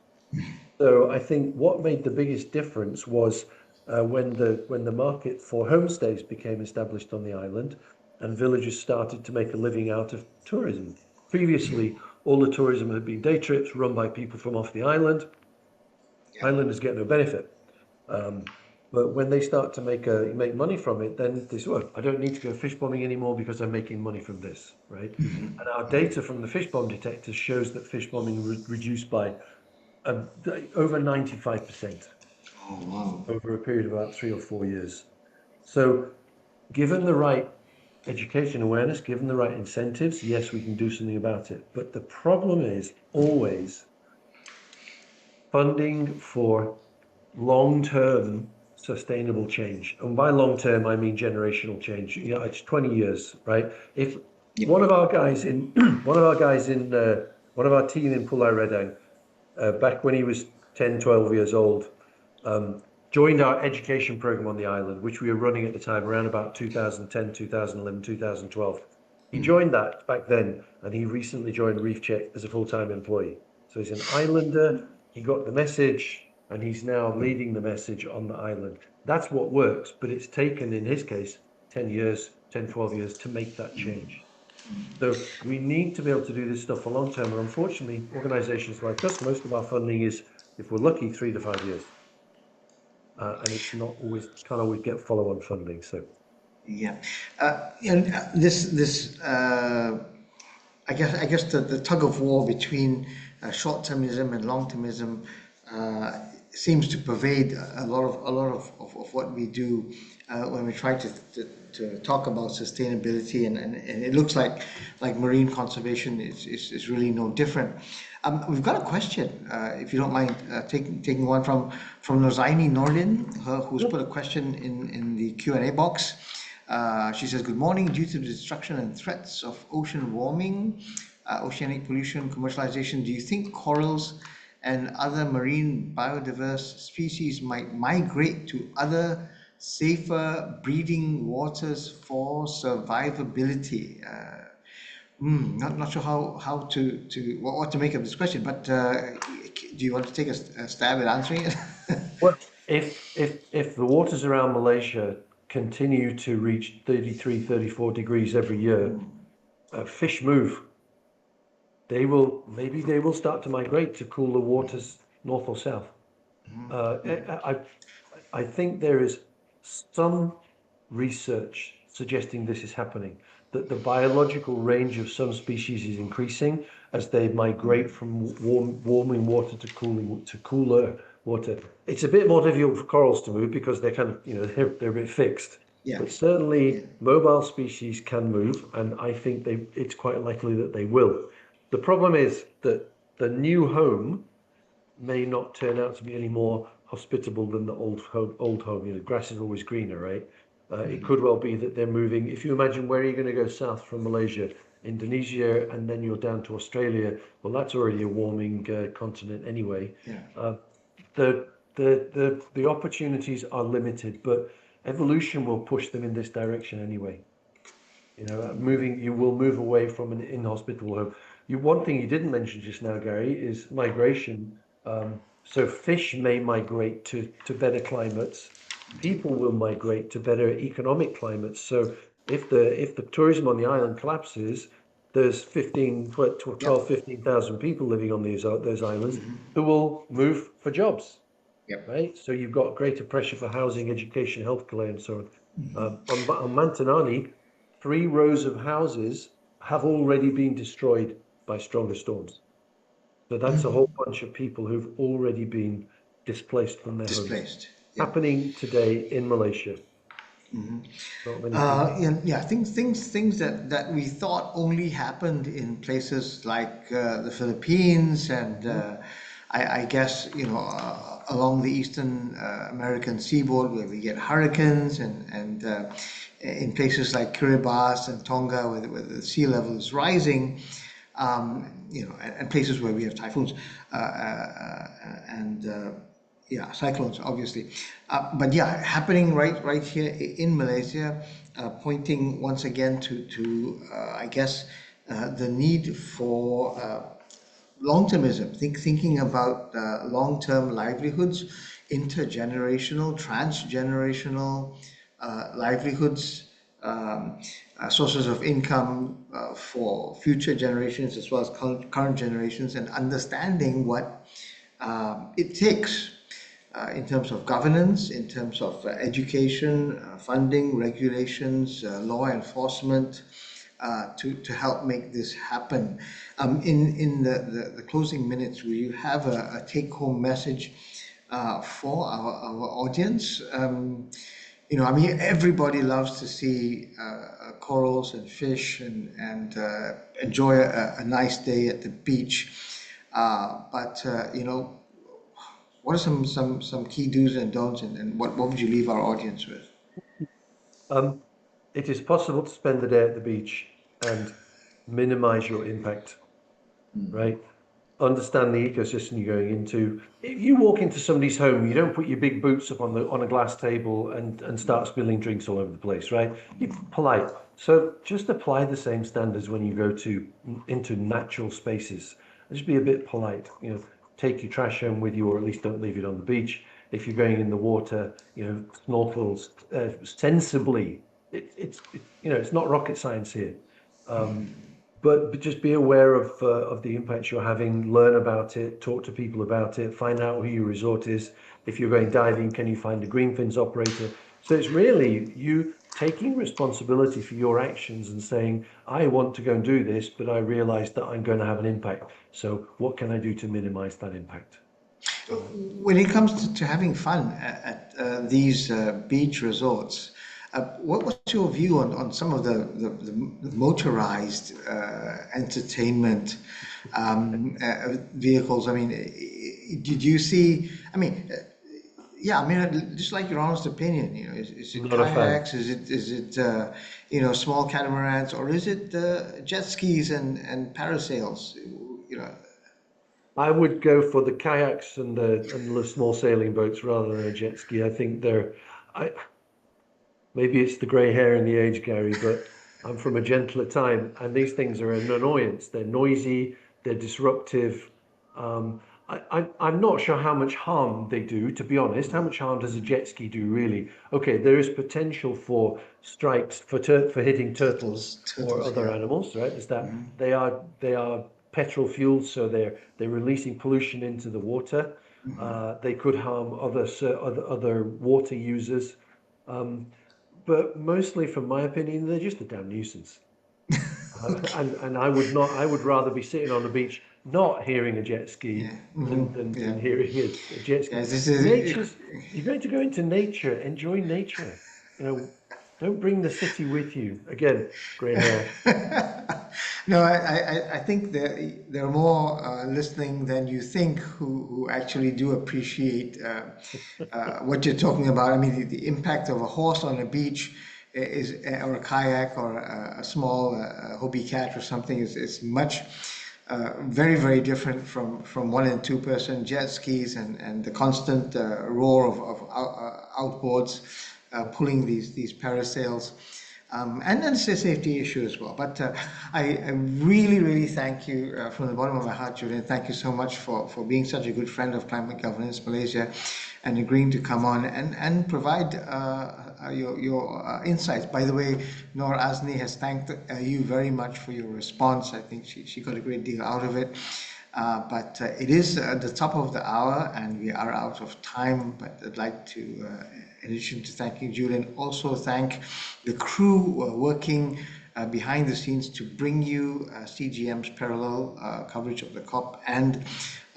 So I think what made the biggest difference was when the market for homestays became established on the island, and villagers started to make a living out of tourism. Previously, all the tourism had been day trips run by people from off the island. Islanders get no benefit. But when they start to make money from it, then they say, well, I don't need to go fish bombing anymore because I'm making money from this, right? And our data from the fish bomb detectors shows that fish bombing reduced by over 95% Oh, wow. over a period of about 3 or 4 years. So given the right education awareness, given the right incentives, yes, we can do something about it. But the problem is always funding for long-term sustainable change. And by long-term, I mean generational change. It's 20 years, right? If one of our team in Pulau Redang, back when he was 10, 12 years old, joined our education program on the island, which we were running at the time around about 2010, 2011, 2012. He joined that back then, and he recently joined Reef as a full-time employee. So he's an islander, he got the message, and he's now leading the message on the island. That's what works, but it's taken, in his case, 10 years, 10, 12 years to make that change. So we need to be able to do this stuff for long term, and unfortunately, organizations like us, most of our funding is, if we're lucky, 3 to 5 years. And it's not always, can't always get follow-on funding. So and this I guess the tug of war between short-termism and long-termism seems to pervade a lot of what we do when we try to talk about sustainability, and it looks like marine conservation is really no different. We've got a question, if you don't mind taking one from Nozaini Nordin, who's put a question in the Q&A box. She says, good morning. Due to the destruction and threats of ocean warming, oceanic pollution, commercialization, do you think corals and other marine biodiverse species might migrate to other safer breeding waters for survivability? Not sure how to what to make of this question, but do you want to take a stab at answering it? well, if the waters around Malaysia continue to reach 33, 34 degrees every year, fish move. Maybe they will start to migrate to cooler waters north or south. I think there is some research suggesting this is happening, that the biological range of some species is increasing as they migrate from warming water to cooler water. It's a bit more difficult for corals to move because they're kind of, they're a bit fixed. Yeah. But certainly mobile species can move, and I think it's quite likely that they will. The problem is that the new home may not turn out to be any more hospitable than the old home. You know, grass is always greener, right? It could well be that they're moving. If you imagine, where are you going to go south from Malaysia? Indonesia, and then you're down to Australia. Well, that's already a warming continent anyway. Yeah. The opportunities are limited, but evolution will push them in this direction anyway. You know, you will move away from an inhospitable home. One thing you didn't mention just now, Gary, is migration. So fish may migrate to better climates. People will migrate to better economic climates. So if the tourism on the island collapses, there's 12, 15,000 people living on those islands who will move for jobs. Yep. Right? So you've got greater pressure for housing, education, healthcare, and so on. On Mantanani, 3 rows of houses have already been destroyed by stronger storms. So that's a whole bunch of people who've already been displaced from their homes. Yeah. Happening today in Malaysia. Not many people. Yeah, things that we thought only happened in places like the Philippines and I guess, you know, along the eastern American seaboard where we get hurricanes and in places like Kiribati and Tonga where the sea level is rising, you know, and places where we have typhoons yeah, cyclones, obviously. But yeah, happening right here in Malaysia, pointing once again to I guess, the need for long-termism, thinking about long-term livelihoods, intergenerational, transgenerational livelihoods, sources of income for future generations as well as current generations, and understanding what it takes in terms of governance, in terms of education, funding, regulations, law enforcement, to help make this happen. In the closing minutes, will you have a take-home message for our audience? You know, I mean, everybody loves to see corals and fish and enjoy a nice day at the beach. But you know, what are some key do's and don'ts, and what would you leave our audience with? It is possible to spend the day at the beach and minimize your impact, right? Understand the ecosystem you're going into. If you walk into somebody's home, you don't put your big boots up on a glass table and start spilling drinks all over the place, right? You're polite. So just apply the same standards when you go into natural spaces. Just be a bit polite. You know, take your trash home with you, or at least don't leave it on the beach. If you're going in the water, you know, snorkel sensibly. It's you know, it's not rocket science here. But just be aware of the impacts you're having, learn about it, talk to people about it, find out who your resort is. If you're going diving, can you find a greenfins operator? So it's really you taking responsibility for your actions and saying, I want to go and do this, but I realize that I'm going to have an impact. So what can I do to minimize that impact? When it comes to having fun at these beach resorts, what's your view on some of the motorized entertainment vehicles? I mean, did you see? I mean, yeah. I mean, just like your honest opinion, you know, is it Not a fan. kayaks? Is it you know, small catamarans, or is it jet skis and parasails? You know. I would go for the kayaks and the small sailing boats rather than a jet ski. I think maybe it's the grey hair and the age, Gary, but I'm from a gentler time, and these things are an annoyance. They're noisy, they're disruptive. I'm not sure how much harm they do, to be honest. How much harm does a jet ski do, really? Okay, there is potential for strikes for hitting turtles or other animals, right? Is that they are petrol fueled, so they're releasing pollution into the water. They could harm other water users. But mostly, from my opinion, they're just a damn nuisance. And I would rather be sitting on the beach not hearing a jet ski than hearing a jet ski. Yes, this is You're going to go into nature, enjoy nature. You know, Don't bring the city with you. Again, grey hair. No, I think there are more listening than you think who actually do appreciate what you're talking about. I mean, the impact of a horse on a beach is, or a kayak or a small hobby cat or something is much very, very different from one and two person jet skis and the constant roar of outboards pulling these parasails. And then it's a safety issue as well. But I really, really thank you from the bottom of my heart, Julian. Thank you so much for being such a good friend of Climate Governance Malaysia and agreeing to come on and provide your insights. By the way, Noor Azni has thanked you very much for your response. I think she got a great deal out of it. But it is the top of the hour and we are out of time. But I'd like to, in addition to thanking Julian, also thank the crew working behind the scenes to bring you CGM's parallel coverage of the COP and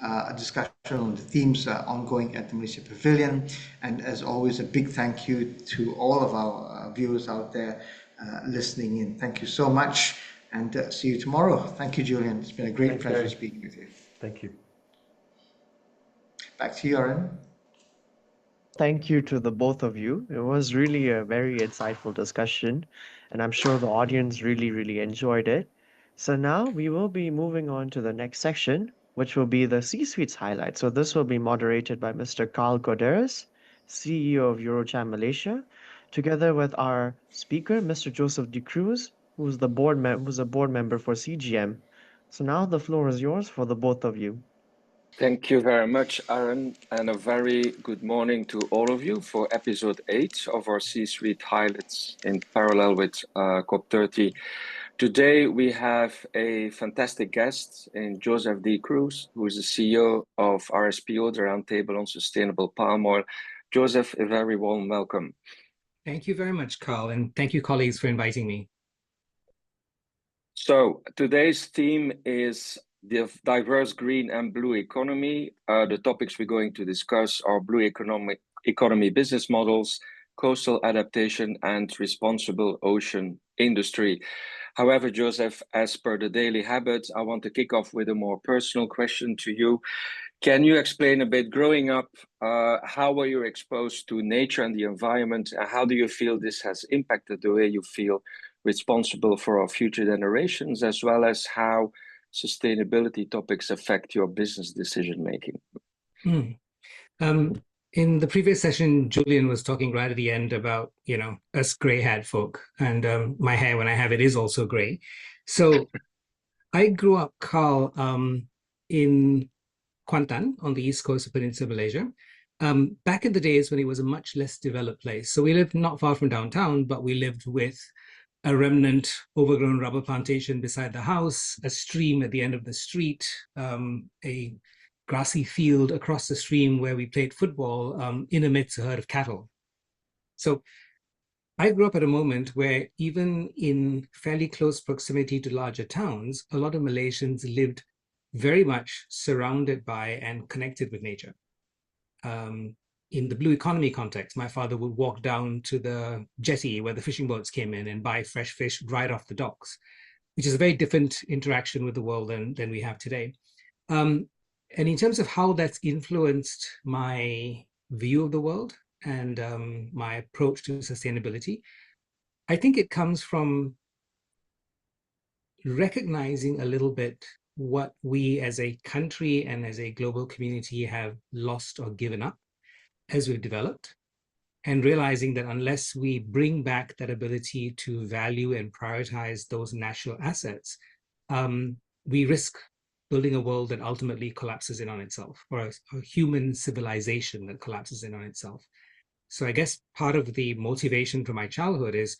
a discussion on the themes ongoing at the Malaysia Pavilion. And as always, a big thank you to all of our viewers out there listening in. Thank you so much. And see you tomorrow. Thank you, Julian. It's been a great pleasure speaking with you. Thank you. Back to you, Aaron. Thank you to the both of you. It was really a very insightful discussion, and I'm sure the audience really, really enjoyed it. So now we will be moving on to the next section, which will be the C-suite's highlight. So this will be moderated by Mr. Karl Godderis, CEO of EUROCHAM Malaysia, together with our speaker, Mr. Joseph D Cruz, who's a board member for CGM. So now the floor is yours for the both of you. Thank you very much, Aaron, and a very good morning to all of you for episode 8 of our C-suite highlights in parallel with COP30. Today we have a fantastic guest in Joseph D Cruz, who is the CEO of RSPO, the Roundtable on Sustainable Palm Oil. Joseph, a very warm welcome. Thank you very much, Karl, and thank you, colleagues, for inviting me. So today's theme is the diverse green and blue economy. The topics we're going to discuss are blue economy business models, coastal adaptation, and responsible ocean industry. However, Joseph, as per the daily habit, I want to kick off with a more personal question to you. Can you explain a bit, growing up, how were you exposed to nature and the environment? And how do you feel this has impacted the way you feel responsible for our future generations, as well as how sustainability topics affect your business decision-making? In the previous session, Julian was talking right at the end about, us grey-haired folk, and my hair, when I have it, is also grey. So I grew up, Karl, in Kuantan on the east coast of Peninsula Malaysia, back in the days when it was a much less developed place. So we lived not far from downtown, but we lived with a remnant overgrown rubber plantation beside the house, a stream at the end of the street, a grassy field across the stream where we played football in amidst a herd of cattle. So I grew up at a moment where even in fairly close proximity to larger towns, a lot of Malaysians lived very much surrounded by and connected with nature. In the blue economy context, my father would walk down to the jetty where the fishing boats came in and buy fresh fish right off the docks, which is a very different interaction with the world than we have today. And in terms of how that's influenced my view of the world and my approach to sustainability, I think it comes from recognizing a little bit what we as a country and as a global community have lost or given up as we've developed, and realizing that unless we bring back that ability to value and prioritize those national assets, we risk building a world that ultimately collapses in on itself, or a human civilization that collapses in on itself. So I guess part of the motivation from my childhood is,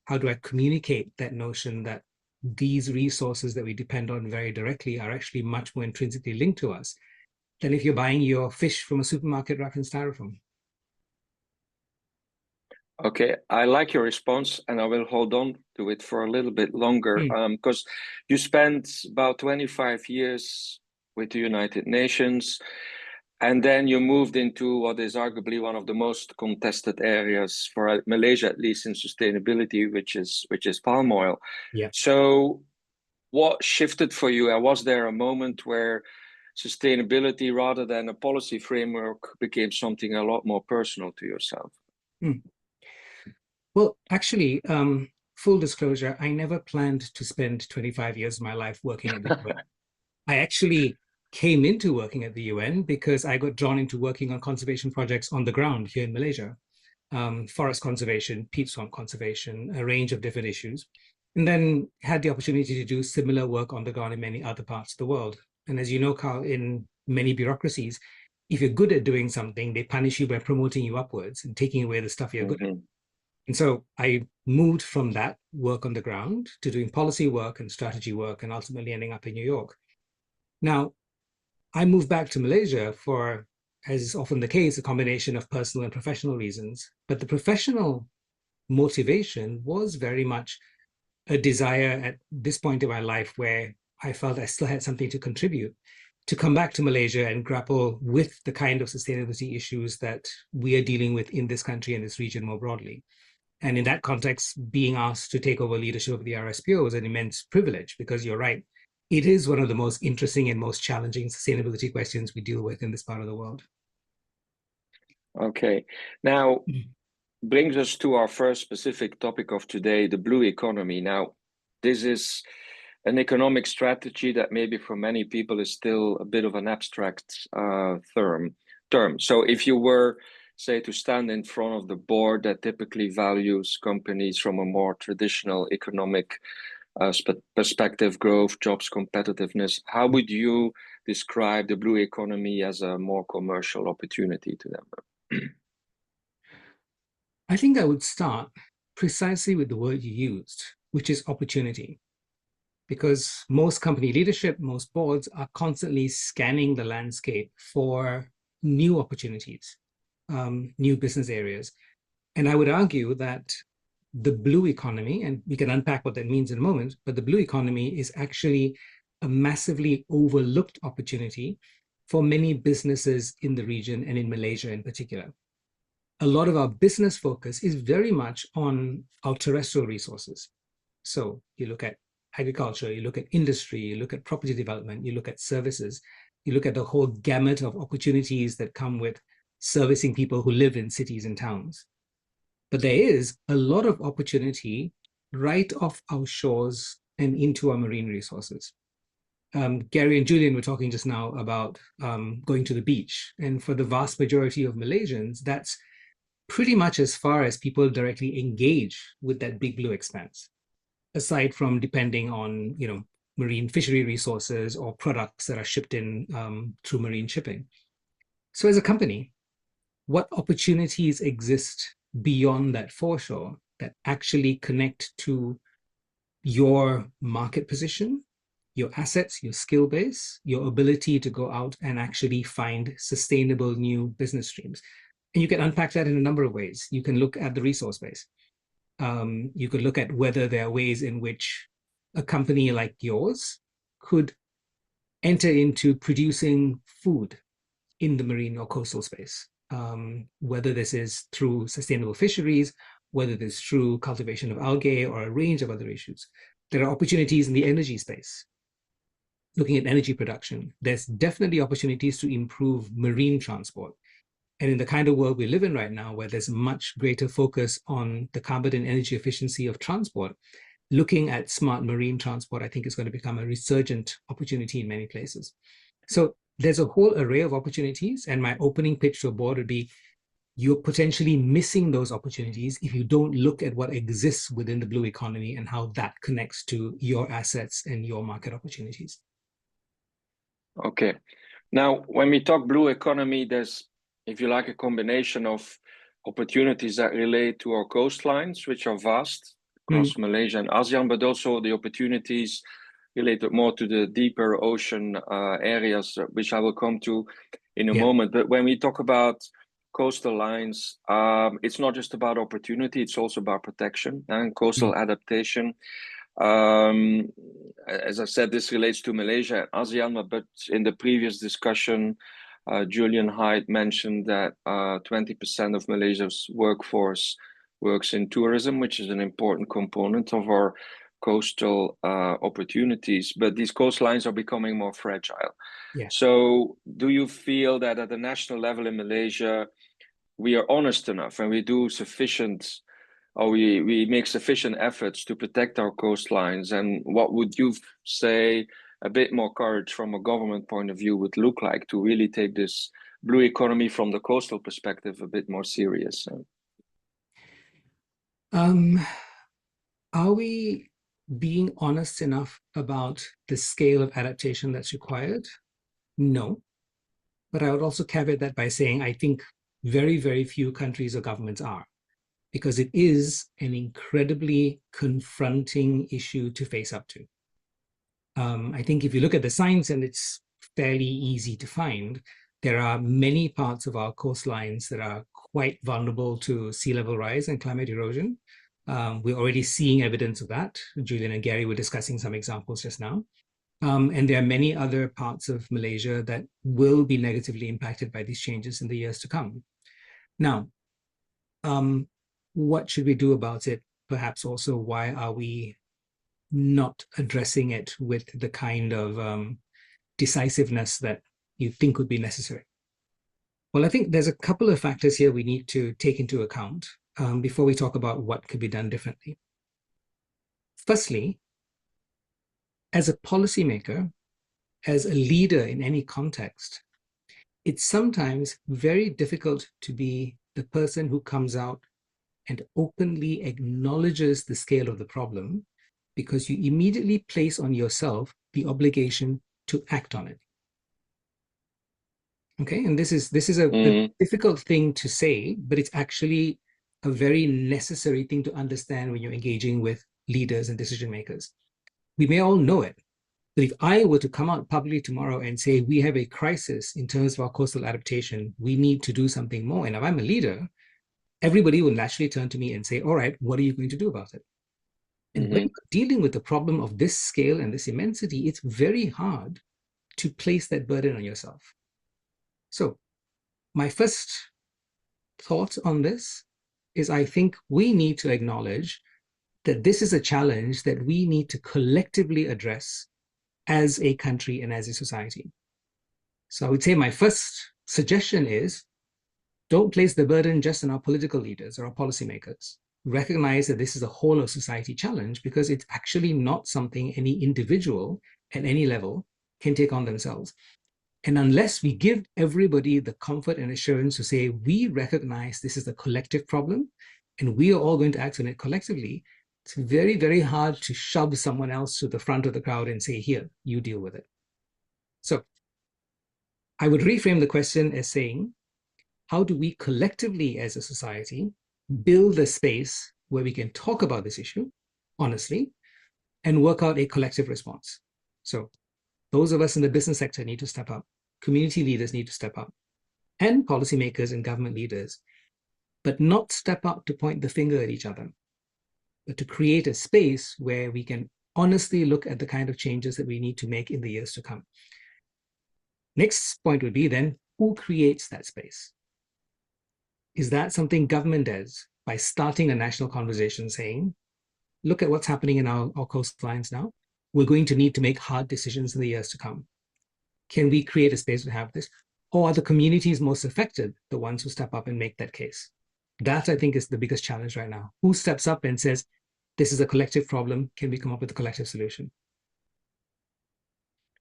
how do I communicate that notion that these resources that we depend on very directly are actually much more intrinsically linked to us than if you're buying your fish from a supermarket wrapped in styrofoam. Okay, I like your response, and I will hold on to it for a little bit longer, because you spent about 25 years with the United Nations. And then you moved into what is arguably one of the most contested areas for Malaysia, at least in sustainability, which is palm oil. Yeah. So what shifted for you? And was there a moment where sustainability, rather than a policy framework, became something a lot more personal to yourself? Well, actually, full disclosure, I never planned to spend 25 years of my life working at the UN. I actually came into working at the UN because I got drawn into working on conservation projects on the ground here in Malaysia. Forest conservation, peat swamp conservation, a range of different issues. And then had the opportunity to do similar work on the ground in many other parts of the world. And as you know, Karl, in many bureaucracies, if you're good at doing something, they punish you by promoting you upwards and taking away the stuff you're good at. And so I moved from that work on the ground to doing policy work and strategy work and ultimately ending up in New York. Now, I moved back to Malaysia for, as is often the case, a combination of personal and professional reasons. But the professional motivation was very much a desire at this point in my life where I felt I still had something to contribute, to come back to Malaysia and grapple with the kind of sustainability issues that we are dealing with in this country and this region more broadly. And in that context, being asked to take over leadership of the RSPO was an immense privilege, because you're right, it is one of the most interesting and most challenging sustainability questions we deal with in this part of the world. Okay, now brings us to our first specific topic of today, the blue economy. Now, this is an economic strategy that maybe for many people is still a bit of an abstract term. So if you were, say, to stand in front of the board that typically values companies from a more traditional economic perspective, growth, jobs, competitiveness, how would you describe the blue economy as a more commercial opportunity to them? I think I would start precisely with the word you used, which is opportunity. Because most company leadership, most boards are constantly scanning the landscape for new opportunities, new business areas. And I would argue that the blue economy, and we can unpack what that means in a moment, but the blue economy is actually a massively overlooked opportunity for many businesses in the region and in Malaysia in particular. A lot of our business focus is very much on our terrestrial resources. So you look at agriculture, you look at industry, you look at property development, you look at services, you look at the whole gamut of opportunities that come with servicing people who live in cities and towns. But there is a lot of opportunity right off our shores and into our marine resources. Gary and Julian were talking just now about going to the beach. And for the vast majority of Malaysians, that's pretty much as far as people directly engage with that big blue expanse, aside from depending on, marine fishery resources or products that are shipped in through marine shipping. So as a company, what opportunities exist beyond that foreshore that actually connect to your market position, your assets, your skill base, your ability to go out and actually find sustainable new business streams? And you can unpack that in a number of ways. You can look at the resource base. You could look at whether there are ways in which a company like yours could enter into producing food in the marine or coastal space, whether this is through sustainable fisheries, whether this is through cultivation of algae or a range of other issues. There are opportunities in the energy space. Looking at energy production, there's definitely opportunities to improve marine transport. And in the kind of world we live in right now, where there's much greater focus on the carbon and energy efficiency of transport, looking at smart marine transport, I think, is going to become a resurgent opportunity in many places. So there's a whole array of opportunities. And my opening pitch to a board would be, you're potentially missing those opportunities if you don't look at what exists within the blue economy and how that connects to your assets and your market opportunities. Okay. Now, when we talk blue economy, there's, if you like, a combination of opportunities that relate to our coastlines, which are vast across Malaysia and ASEAN, but also the opportunities related more to the deeper ocean areas, which I will come to in a moment. But when we talk about coastal lines, it's not just about opportunity, it's also about protection and coastal adaptation. As I said, this relates to Malaysia and ASEAN, but in the previous discussion, Julian Hyde mentioned that 20% of Malaysia's workforce works in tourism, which is an important component of our coastal opportunities, but these coastlines are becoming more fragile. Yeah. So do you feel that at the national level in Malaysia, we are honest enough and we do sufficient, or we make sufficient efforts to protect our coastlines? And what would you say a bit more courage from a government point of view would look like to really take this blue economy from the coastal perspective a bit more serious? Are we being honest enough about the scale of adaptation that's required? No. But I would also caveat that by saying I think very, very few countries or governments are, because it is an incredibly confronting issue to face up to. I think if you look at the science, and it's fairly easy to find, there are many parts of our coastlines that are quite vulnerable to sea level rise and climate erosion. We're already seeing evidence of that. Julian and Gary were discussing some examples just now. And there are many other parts of Malaysia that will be negatively impacted by these changes in the years to come. Now, what should we do about it? Perhaps also, why are we not addressing it with the kind of decisiveness that you think would be necessary? Well, I think there's a couple of factors here we need to take into account before we talk about what could be done differently. Firstly, as a policymaker, as a leader in any context, it's sometimes very difficult to be the person who comes out and openly acknowledges the scale of the problem, because you immediately place on yourself the obligation to act on it. Okay, and this is a difficult thing to say, but it's actually a very necessary thing to understand when you're engaging with leaders and decision makers. We may all know it, but if I were to come out publicly tomorrow and say, we have a crisis in terms of our coastal adaptation, we need to do something more, and if I'm a leader, everybody will naturally turn to me and say, all right, what are you going to do about it? And when you're dealing with the problem of this scale and this immensity, it's very hard to place that burden on yourself. So my first thought on this is, I think we need to acknowledge that this is a challenge that we need to collectively address as a country and as a society. So I would say my first suggestion is, don't place the burden just on our political leaders or our policymakers. Recognize that this is a whole of society challenge, because it's actually not something any individual at any level can take on themselves. And unless we give everybody the comfort and assurance to say, we recognize this is a collective problem and we are all going to act on it collectively, it's very, very hard to shove someone else to the front of the crowd and say, here, you deal with it. So I would reframe the question as saying, how do we collectively as a society build a space where we can talk about this issue honestly and work out a collective response? So those of us in the business sector need to step up, community leaders need to step up, and policymakers and government leaders, but not step up to point the finger at each other, but to create a space where we can honestly look at the kind of changes that we need to make in the years to come. Next point would be then, who creates that space? Is that something government does by starting a national conversation saying, look at what's happening in our coastlines now. We're going to need to make hard decisions in the years to come. Can we create a space to have this? Or are the communities most affected the ones who step up and make that case? That, I think, is the biggest challenge right now. Who steps up and says, this is a collective problem. Can we come up with a collective solution?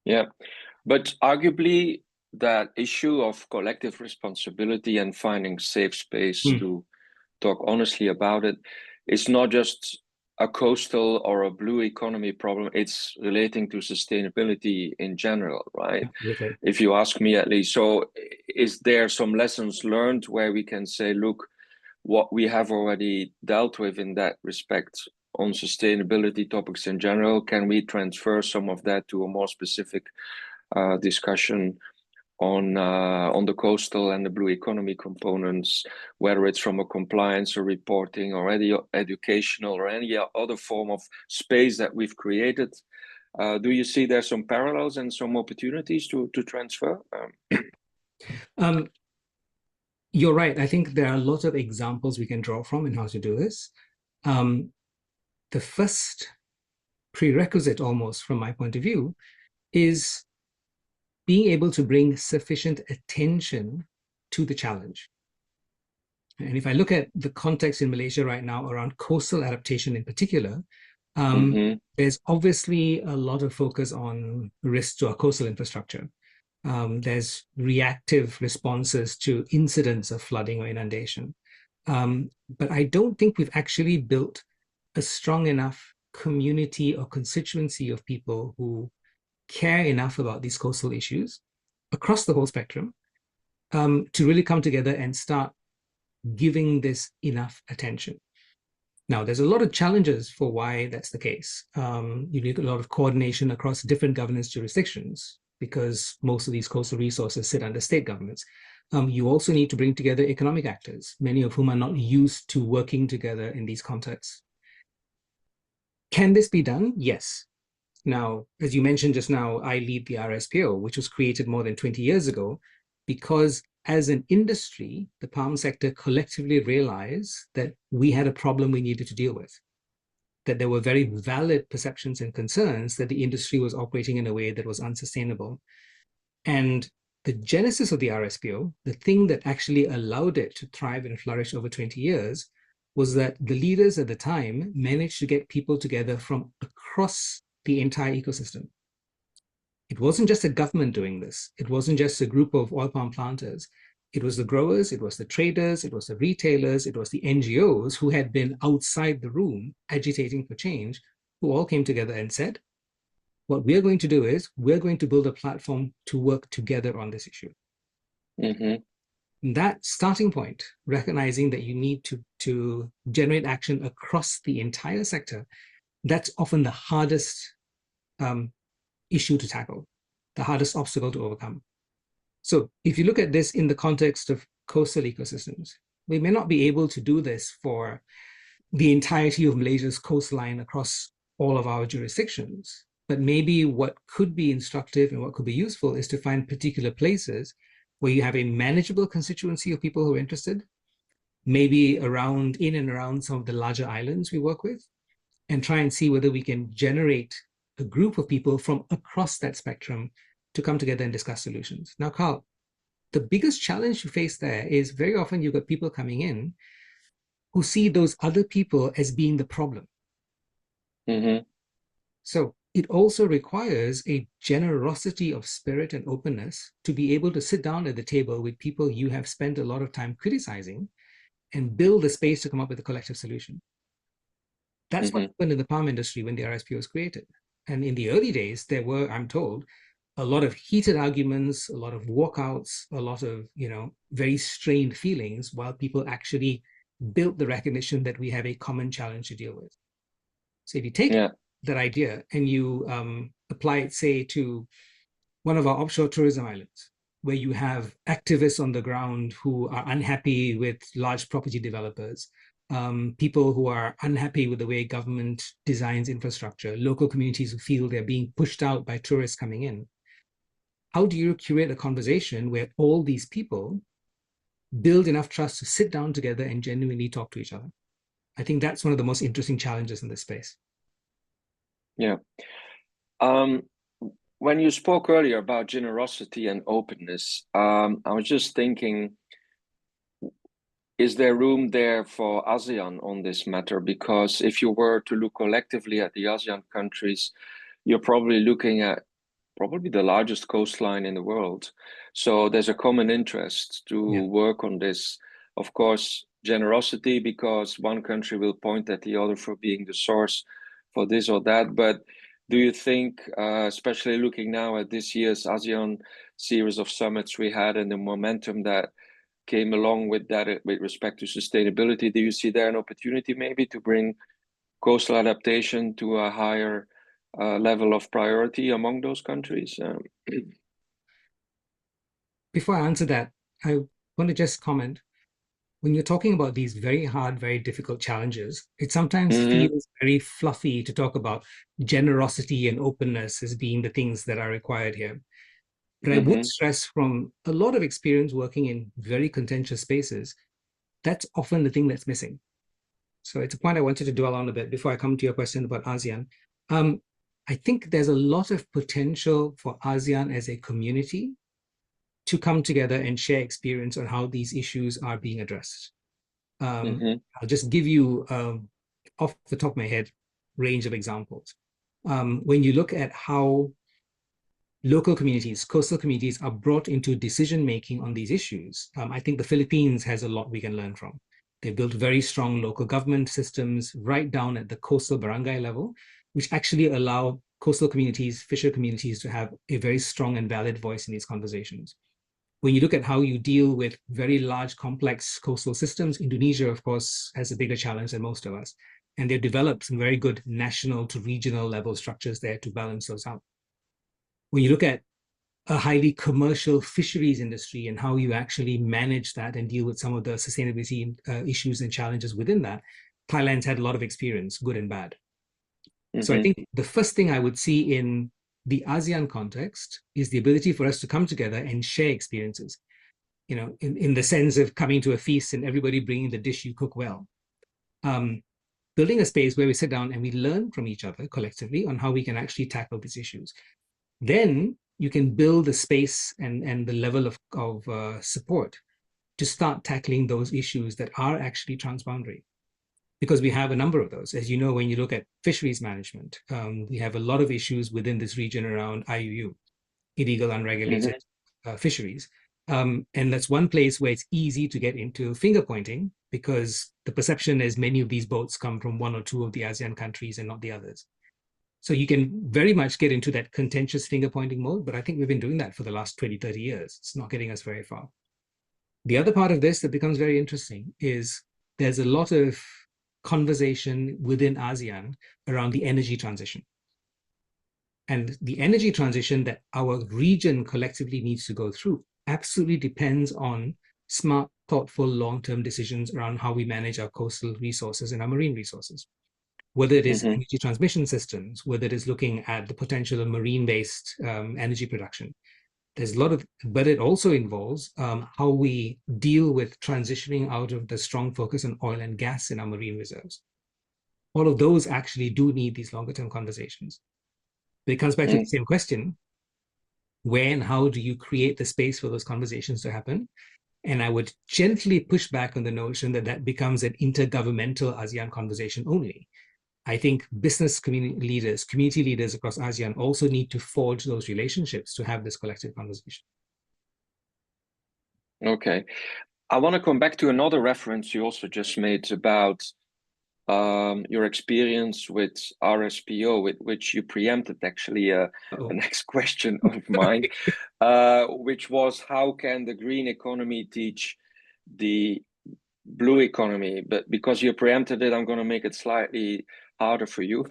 Yeah, but arguably that issue of collective responsibility and finding safe space to talk honestly about it is not just a coastal or a blue economy problem. It's relating to sustainability in general, right? Absolutely. If you ask me, at least. So is there some lessons learned where we can say, look, what we have already dealt with in that respect on sustainability topics in general, can we transfer some of that to a more specific discussion on the coastal and the blue economy components, whether it's from a compliance or reporting or any educational or any other form of space that we've created? Do you see there's some parallels and some opportunities to transfer? You're right. I think there are a lot of examples we can draw from in how to do this. The first prerequisite, almost from my point of view, is being able to bring sufficient attention to the challenge. And if I look at the context in Malaysia right now around coastal adaptation in particular, there's obviously a lot of focus on risks to our coastal infrastructure. There's reactive responses to incidents of flooding or inundation. But I don't think we've actually built a strong enough community or constituency of people who care enough about these coastal issues across the whole spectrum to really come together and start giving this enough attention. Now, there's a lot of challenges for why that's the case. You need a lot of coordination across different governance jurisdictions because most of these coastal resources sit under state governments. You also need to bring together economic actors, many of whom are not used to working together in these contexts. Can this be done? Yes. Now, as you mentioned just now, I lead the RSPO, which was created more than 20 years ago, because as an industry, the palm sector collectively realized that we had a problem we needed to deal with, that there were very valid perceptions and concerns that the industry was operating in a way that was unsustainable. And the genesis of the RSPO, the thing that actually allowed it to thrive and flourish over 20 years, was that the leaders at the time managed to get people together from across the entire ecosystem. It wasn't just a government doing this. It wasn't just a group of oil palm planters. It was the growers, it was the traders, it was the retailers, it was the NGOs who had been outside the room agitating for change, who all came together and said, what we're going to do is we're going to build a platform to work together on this issue. That starting point, recognizing that you need to generate action across the entire sector, that's often the hardest issue to tackle, the hardest obstacle to overcome. So if you look at this in the context of coastal ecosystems, we may not be able to do this for the entirety of Malaysia's coastline across all of our jurisdictions, but maybe what could be instructive and what could be useful is to find particular places where you have a manageable constituency of people who are interested, maybe in and around some of the larger islands we work with, and try and see whether we can generate a group of people from across that spectrum to come together and discuss solutions. Now, Karl, the biggest challenge you face there is very often you've got people coming in who see those other people as being the problem. So it also requires a generosity of spirit and openness to be able to sit down at the table with people you have spent a lot of time criticizing and build a space to come up with a collective solution. That's what happened in the palm industry when the RSPO was created. And in the early days, there were, I'm told, a lot of heated arguments, a lot of walkouts, a lot of, very strained feelings while people actually built the recognition that we have a common challenge to deal with. So if you take that idea and you apply it, say, to one of our offshore tourism islands, where you have activists on the ground who are unhappy with large property developers, people who are unhappy with the way government designs infrastructure, local communities who feel they're being pushed out by tourists coming in. How do you curate a conversation where all these people build enough trust to sit down together and genuinely talk to each other? I think that's one of the most interesting challenges in this space. Yeah. When you spoke earlier about generosity and openness, I was just thinking, is there room there for ASEAN on this matter? Because if you were to look collectively at the ASEAN countries, you're probably looking at the largest coastline in the world. So there's a common interest to work on this. Of course, generosity, because one country will point at the other for being the source for this or that. But do you think, especially looking now at this year's ASEAN series of summits we had and the momentum that came along with that with respect to sustainability, do you see there an opportunity maybe to bring coastal adaptation to a higher level of priority among those countries? Before I answer that, I want to just comment. When you're talking about these very hard, very difficult challenges, it sometimes feels very fluffy to talk about generosity and openness as being the things that are required here. But I would stress, from a lot of experience working in very contentious spaces, that's often the thing that's missing. So it's a point I wanted to dwell on a bit before I come to your question about ASEAN. I think there's a lot of potential for ASEAN as a community to come together and share experience on how these issues are being addressed. I'll just give you, off the top of my head, range of examples. When you look at how local communities, coastal communities are brought into decision-making on these issues, I think the Philippines has a lot we can learn from. They built very strong local government systems right down at the coastal barangay level, which actually allow coastal communities, fisher communities, to have a very strong and valid voice in these conversations. When you look at how you deal with very large, complex coastal systems, Indonesia, of course, has a bigger challenge than most of us. And they've developed some very good national to regional level structures there to balance those out. When you look at a highly commercial fisheries industry and how you actually manage that and deal with some of the sustainability issues and challenges within that, Thailand's had a lot of experience, good and bad. So I think the first thing I would see in the ASEAN context is the ability for us to come together and share experiences, you know, in the sense of coming to a feast and everybody bringing the dish you cook well. Building a space where we sit down and we learn from each other collectively on how we can actually tackle these issues. Then you can build the space and the level of support to start tackling those issues that are actually transboundary. Because we have a number of those. As you know, when you look at fisheries management, we have a lot of issues within this region around IUU, illegal unregulated fisheries. And that's one place where it's easy to get into finger pointing, because the perception is many of these boats come from one or two of the ASEAN countries and not the others. So you can very much get into that contentious finger pointing mode, but I think we've been doing that for the last 20, 30 years. It's not getting us very far. The other part of this that becomes very interesting is there's a lot of conversation within ASEAN around the energy transition. And the energy transition that our region collectively needs to go through absolutely depends on smart, thoughtful, long-term decisions around how we manage our coastal resources and our marine resources. Whether it is energy transmission systems, whether it is looking at the potential of marine-based energy production. There's a lot of, but it also involves how we deal with transitioning out of the strong focus on oil and gas in our marine reserves. All of those actually do need these longer-term conversations. But it comes back to the same question: where and how do you create the space for those conversations to happen? And I would gently push back on the notion that that becomes an intergovernmental ASEAN conversation only. I think business community leaders across ASEAN also need to forge those relationships to have this collective conversation. Okay. I want to come back to another reference you also just made about your experience with RSPO, with which you preempted actually the next question of mine, which was, how can the green economy teach the blue economy? But because you preempted it, I'm going to make it slightly harder for you,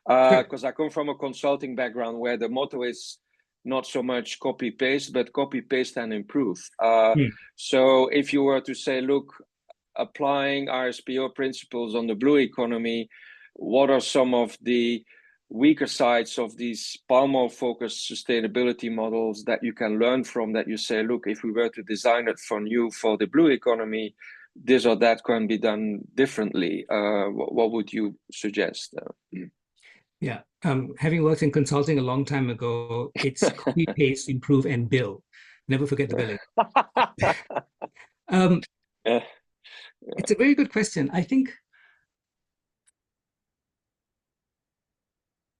because I come from a consulting background where the motto is not so much copy paste, but copy paste and improve. So if you were to say, look, applying RSPO principles on the blue economy, what are some of the weaker sides of these palm oil focused sustainability models that you can learn from, that you say, look, if we were to design it for the blue economy, this or that can be done differently? What would you suggest? Yeah, having worked in consulting a long time ago, it's copy, paste, improve, and bill. Never forget the billing. It's a very good question. I think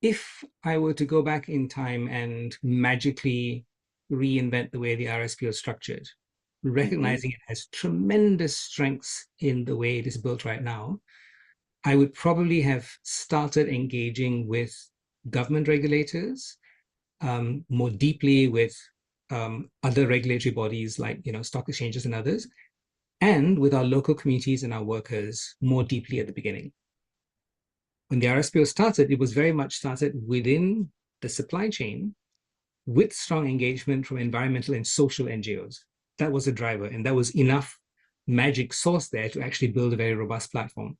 if I were to go back in time and magically reinvent the way the RSPO is structured, recognizing it has tremendous strengths in the way it is built right now, I would probably have started engaging with government regulators more deeply, with other regulatory bodies like, stock exchanges and others, and with our local communities and our workers more deeply at the beginning. When the RSPO started, it was very much started within the supply chain with strong engagement from environmental and social NGOs. That was a driver, and that was enough magic sauce there to actually build a very robust platform.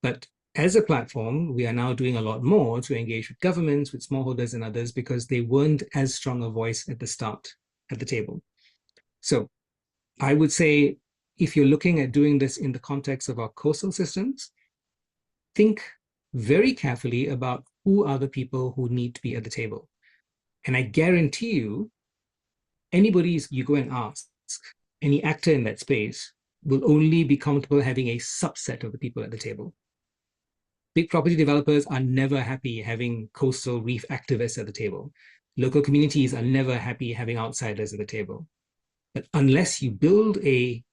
But As a platform, we are now doing a lot more to engage with governments, with smallholders and others, because they weren't as strong a voice at the start at the table. So I would say, if you're looking at doing this in the context of our coastal systems, think very carefully about who are the people who need to be at the table. And I guarantee you, anybody you go and ask, any actor in that space will only be comfortable having a subset of the people at the table. Big property developers are never happy having coastal reef activists at the table. Local communities are never happy having outsiders at the table. But unless you build a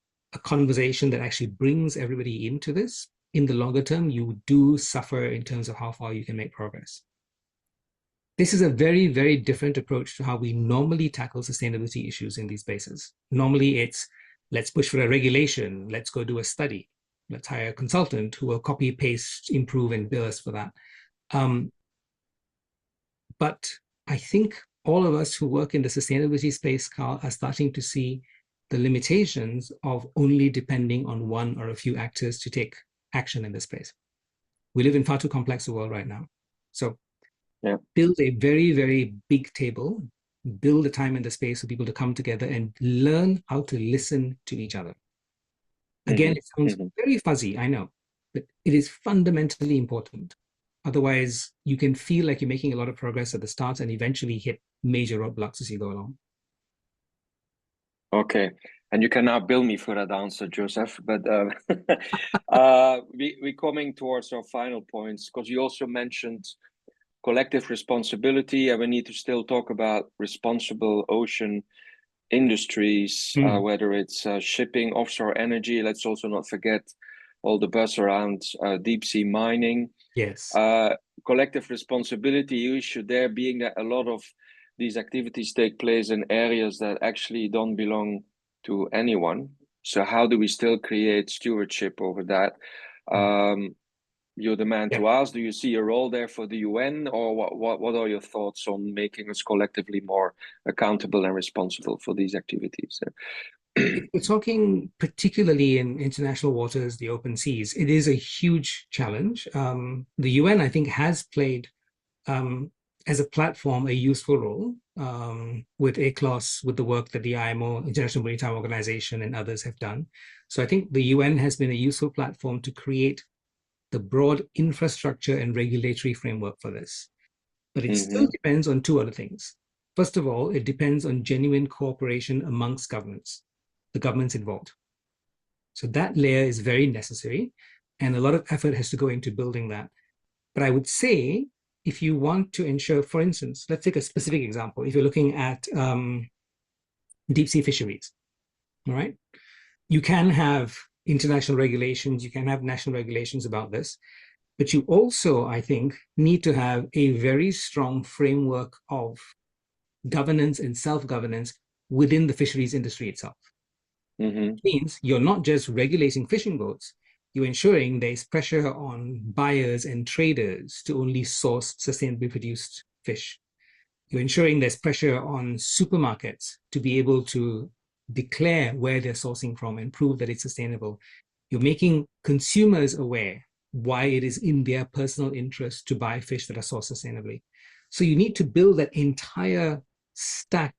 conversation that actually brings everybody into this, in the longer term, you do suffer in terms of how far you can make progress. This is a very, very different approach to how we normally tackle sustainability issues in these spaces. Normally it's, let's push for a regulation, let's go do a study, let's hire a consultant who will copy, paste, improve, and bill us for that. But I think all of us who work in the sustainability space, Karl, are starting to see the limitations of only depending on one or a few actors to take action in this space. We live in far too complex a world right now. So build a very, very big table, build the time and the space for people to come together and learn how to listen to each other. Again, it sounds very fuzzy, I know, but it is fundamentally important. Otherwise, you can feel like you're making a lot of progress at the start and eventually hit major roadblocks as you go along. Okay, and you can now bill me for that answer, Joseph. But we're coming towards our final points, because you also mentioned collective responsibility, and we need to still talk about responsible ocean industries, whether it's shipping, offshore energy. Let's also not forget all the buzz around deep sea mining. Yes. Collective responsibility issue there being that a lot of these activities take place in areas that actually don't belong to anyone. So how do we still create stewardship over that? You're the man to ask. Do you see a role there for the UN, or what are your thoughts on making us collectively more accountable and responsible for these activities? If we're talking particularly in international waters, the open seas, it is a huge challenge. The UN, I think, has played as a platform a useful role with ACLOS, with the work that the IMO, International Maritime Organization, and others have done. So I think the UN has been a useful platform to create the broad infrastructure and regulatory framework for this. But it still depends on two other things. First of all, it depends on genuine cooperation amongst governments, the governments involved. So that layer is very necessary, and a lot of effort has to go into building that. But I would say, if you want to ensure, for instance, let's take a specific example. If you're looking at deep sea fisheries, all right? You can have international regulations, you can have national regulations about this, but you also, I think, need to have a very strong framework of governance and self-governance within the fisheries industry itself. It means you're not just regulating fishing boats, you're ensuring there's pressure on buyers and traders to only source sustainably produced fish. You're ensuring there's pressure on supermarkets to be able to declare where they're sourcing from and prove that it's sustainable. You're making consumers aware why it is in their personal interest to buy fish that are sourced sustainably. So you need to build that entire stack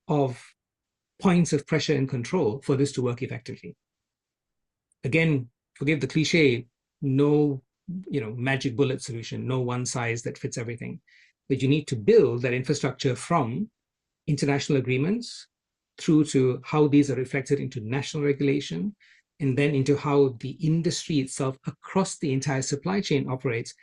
of points of pressure and control for this to work effectively. Again, forgive the cliche, no magic bullet solution, no one size that fits everything. But you need to build that infrastructure from international agreements through to how these are reflected into national regulation, and then into how the industry itself across the entire supply chain operates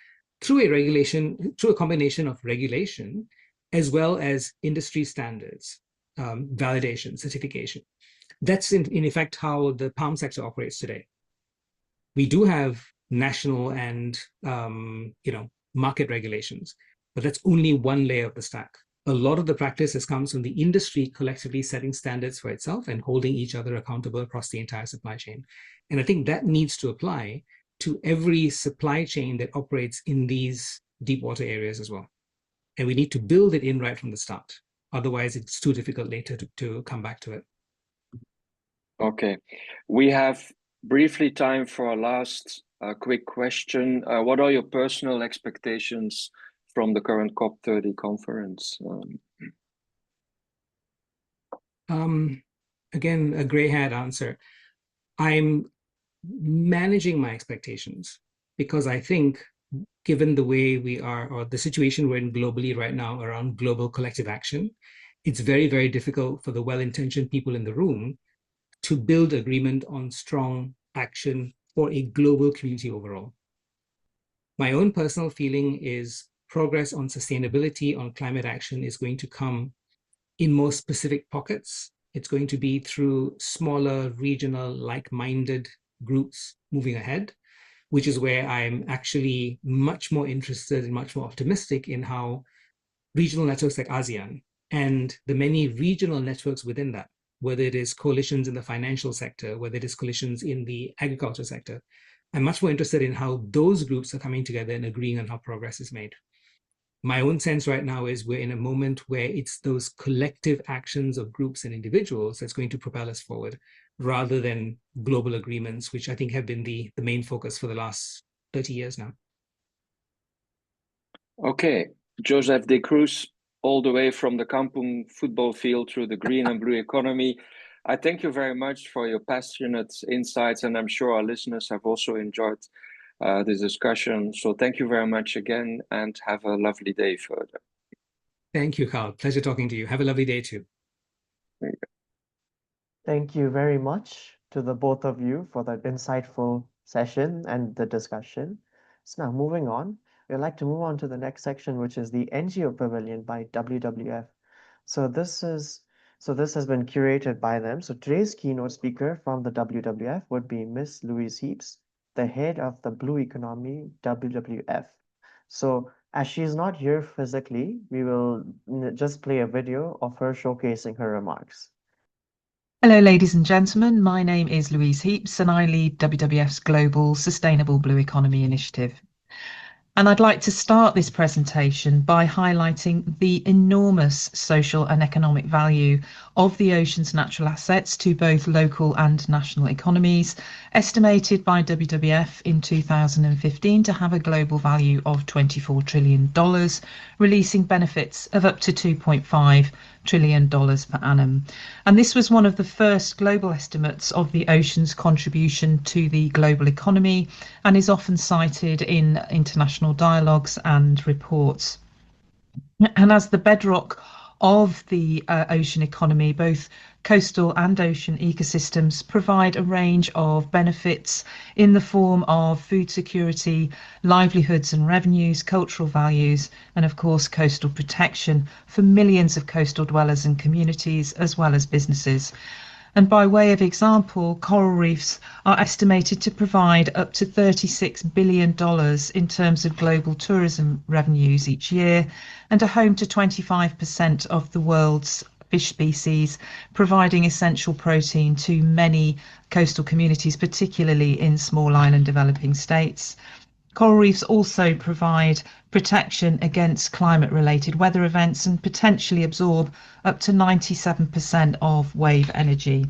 through a combination of regulation, as well as industry standards, validation, certification. That's in effect how the palm sector operates today. We do have national and market regulations, but that's only one layer of the stack. A lot of the practice has come from the industry collectively setting standards for itself and holding each other accountable across the entire supply chain. And I think that needs to apply to every supply chain that operates in these deep water areas as well. And we need to build it in right from the start. Otherwise, it's too difficult later to come back to it. Okay. We have briefly time for our last a quick question. What are your personal expectations from the current COP30 conference? Again, a grey hat answer. I'm managing my expectations because I think, given the way we are, or the situation we're in globally right now around global collective action, it's very, very difficult for the well-intentioned people in the room to build agreement on strong action for a global community overall. My own personal feeling is progress on sustainability, on climate action is going to come in more specific pockets. It's going to be through smaller, regional, like-minded groups moving ahead, which is where I'm actually much more interested and much more optimistic in how regional networks like ASEAN and the many regional networks within that, whether it is coalitions in the financial sector, whether it is coalitions in the agriculture sector, I'm much more interested in how those groups are coming together and agreeing on how progress is made. My own sense right now is we're in a moment where it's those collective actions of groups and individuals that's going to propel us forward, rather than global agreements, which I think have been the main focus for the last 30 years now. Okay, Joseph D Cruz, all the way from the Kampung football field through the green and blue economy. I thank you very much for your passionate insights, and I'm sure our listeners have also enjoyed this discussion. So thank you very much again, and have a lovely day further. Thank you, Karl. Pleasure talking to you. Have a lovely day too. Thank you very much to the both of you for that insightful session and the discussion. So now moving on, we'd like to move on to the next section, which is the NGO Pavilion by WWF. So this has been curated by them. So today's keynote speaker from the WWF would be Miss Louise Heaps, the head of the Blue Economy WWF. So as she's not here physically, we will just play a video of her showcasing her remarks. Hello, ladies and gentlemen. My name is Louise Heaps, and I lead WWF's Global Sustainable Blue Economy Initiative. And I'd like to start this presentation by highlighting the enormous social and economic value of the ocean's natural assets to both local and national economies, estimated by WWF in 2015 to have a global value of $24 trillion, releasing benefits of up to $2.5 trillion per annum. And this was one of the first global estimates of the ocean's contribution to the global economy, and is often cited in international dialogues and reports. And as the bedrock of the ocean economy, both coastal and ocean ecosystems provide a range of benefits in the form of food security, livelihoods and revenues, cultural values, and of course coastal protection for millions of coastal dwellers and communities, as well as businesses. And by way of example, coral reefs are estimated to provide up to $36 billion in terms of global tourism revenues each year, and are home to 25% of the world's fish species, providing essential protein to many coastal communities, particularly in small island developing states. Coral reefs also provide protection against climate-related weather events and potentially absorb up to 97% of wave energy.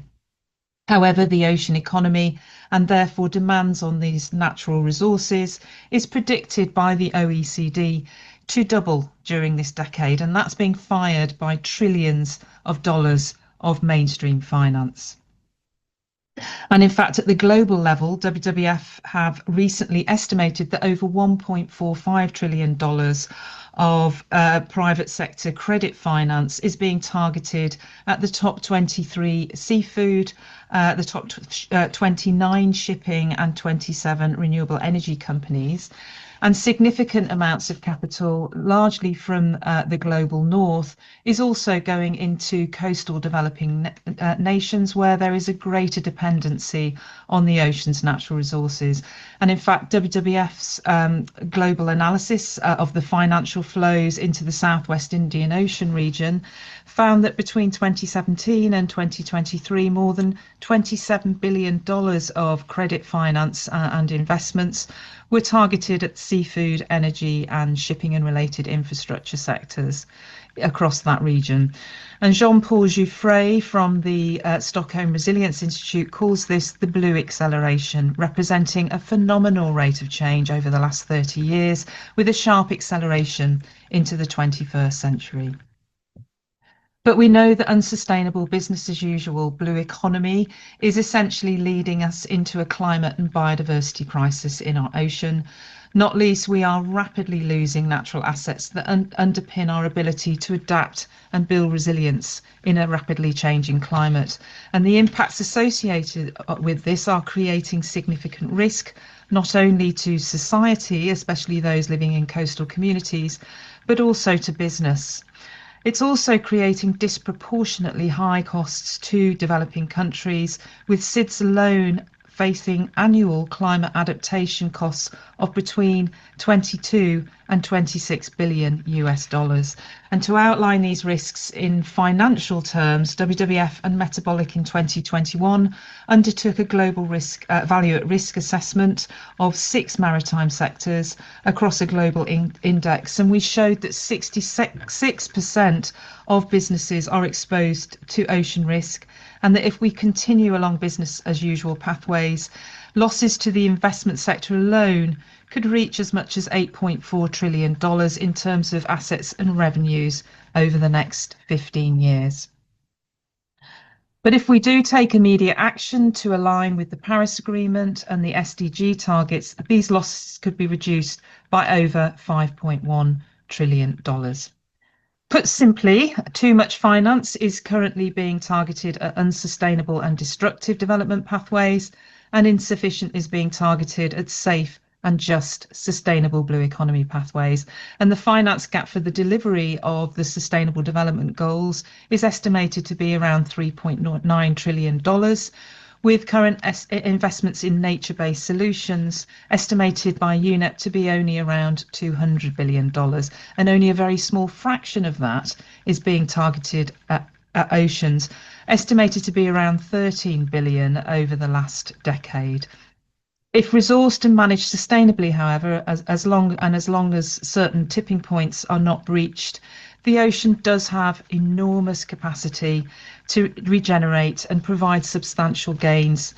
However, the ocean economy, and therefore demands on these natural resources, is predicted by the OECD to double during this decade, and that's being fired by trillions of dollars of mainstream finance. And in fact, at the global level, WWF have recently estimated that over $1.45 trillion of private sector credit finance is being targeted at the top 23 seafood, the top 29 shipping and 27 renewable energy companies. And significant amounts of capital, largely from the global north, is also going into coastal developing nations where there is a greater dependency on the ocean's natural resources. And in fact, WWF's global analysis of the financial flows into the Southwest Indian Ocean region found that between 2017 and 2023, more than $27 billion of credit finance and investments were targeted at seafood, energy and shipping and related infrastructure sectors. across that region. And Jean-Paul Jouffret from the Stockholm Resilience Institute calls this the blue acceleration, representing a phenomenal rate of change over the last 30 years, with a sharp acceleration into the 21st century. But we know that unsustainable business as usual blue economy is essentially leading us into a climate and biodiversity crisis in our ocean. Not least, we are rapidly losing natural assets that underpin our ability to adapt and build resilience in a rapidly changing climate. And the impacts associated with this are creating significant risk, not only to society, especially those living in coastal communities, but also to business. It's also creating disproportionately high costs to developing countries, with SIDS alone facing annual climate adaptation costs of between 22 and 26 billion US dollars. And to outline these risks in financial terms, WWF and Metabolic in 2021 undertook a global risk value at risk assessment of 6 maritime sectors across a global index, and we showed that 66% of businesses are exposed to ocean risk, and that if we continue along business as usual pathways, losses to the investment sector alone could reach as much as $8.4 trillion in terms of assets and revenues over the next 15 years. But if we do take immediate action to align with the Paris Agreement and the SDG targets, these losses could be reduced by over $5.1 trillion. Put simply, too much finance is currently being targeted at unsustainable and destructive development pathways, and insufficient is being targeted at safe and just sustainable blue economy pathways. And the finance gap for the delivery of the Sustainable Development Goals is estimated to be around $3.9 trillion, with current investments in nature-based solutions estimated by UNEP to be only around $200 billion, and only a very small fraction of that is being targeted at oceans, estimated to be around 13 billion over the last decade. If resourced and managed sustainably, however, as long as certain tipping points are not breached, the ocean does have enormous capacity to regenerate and provide substantial gains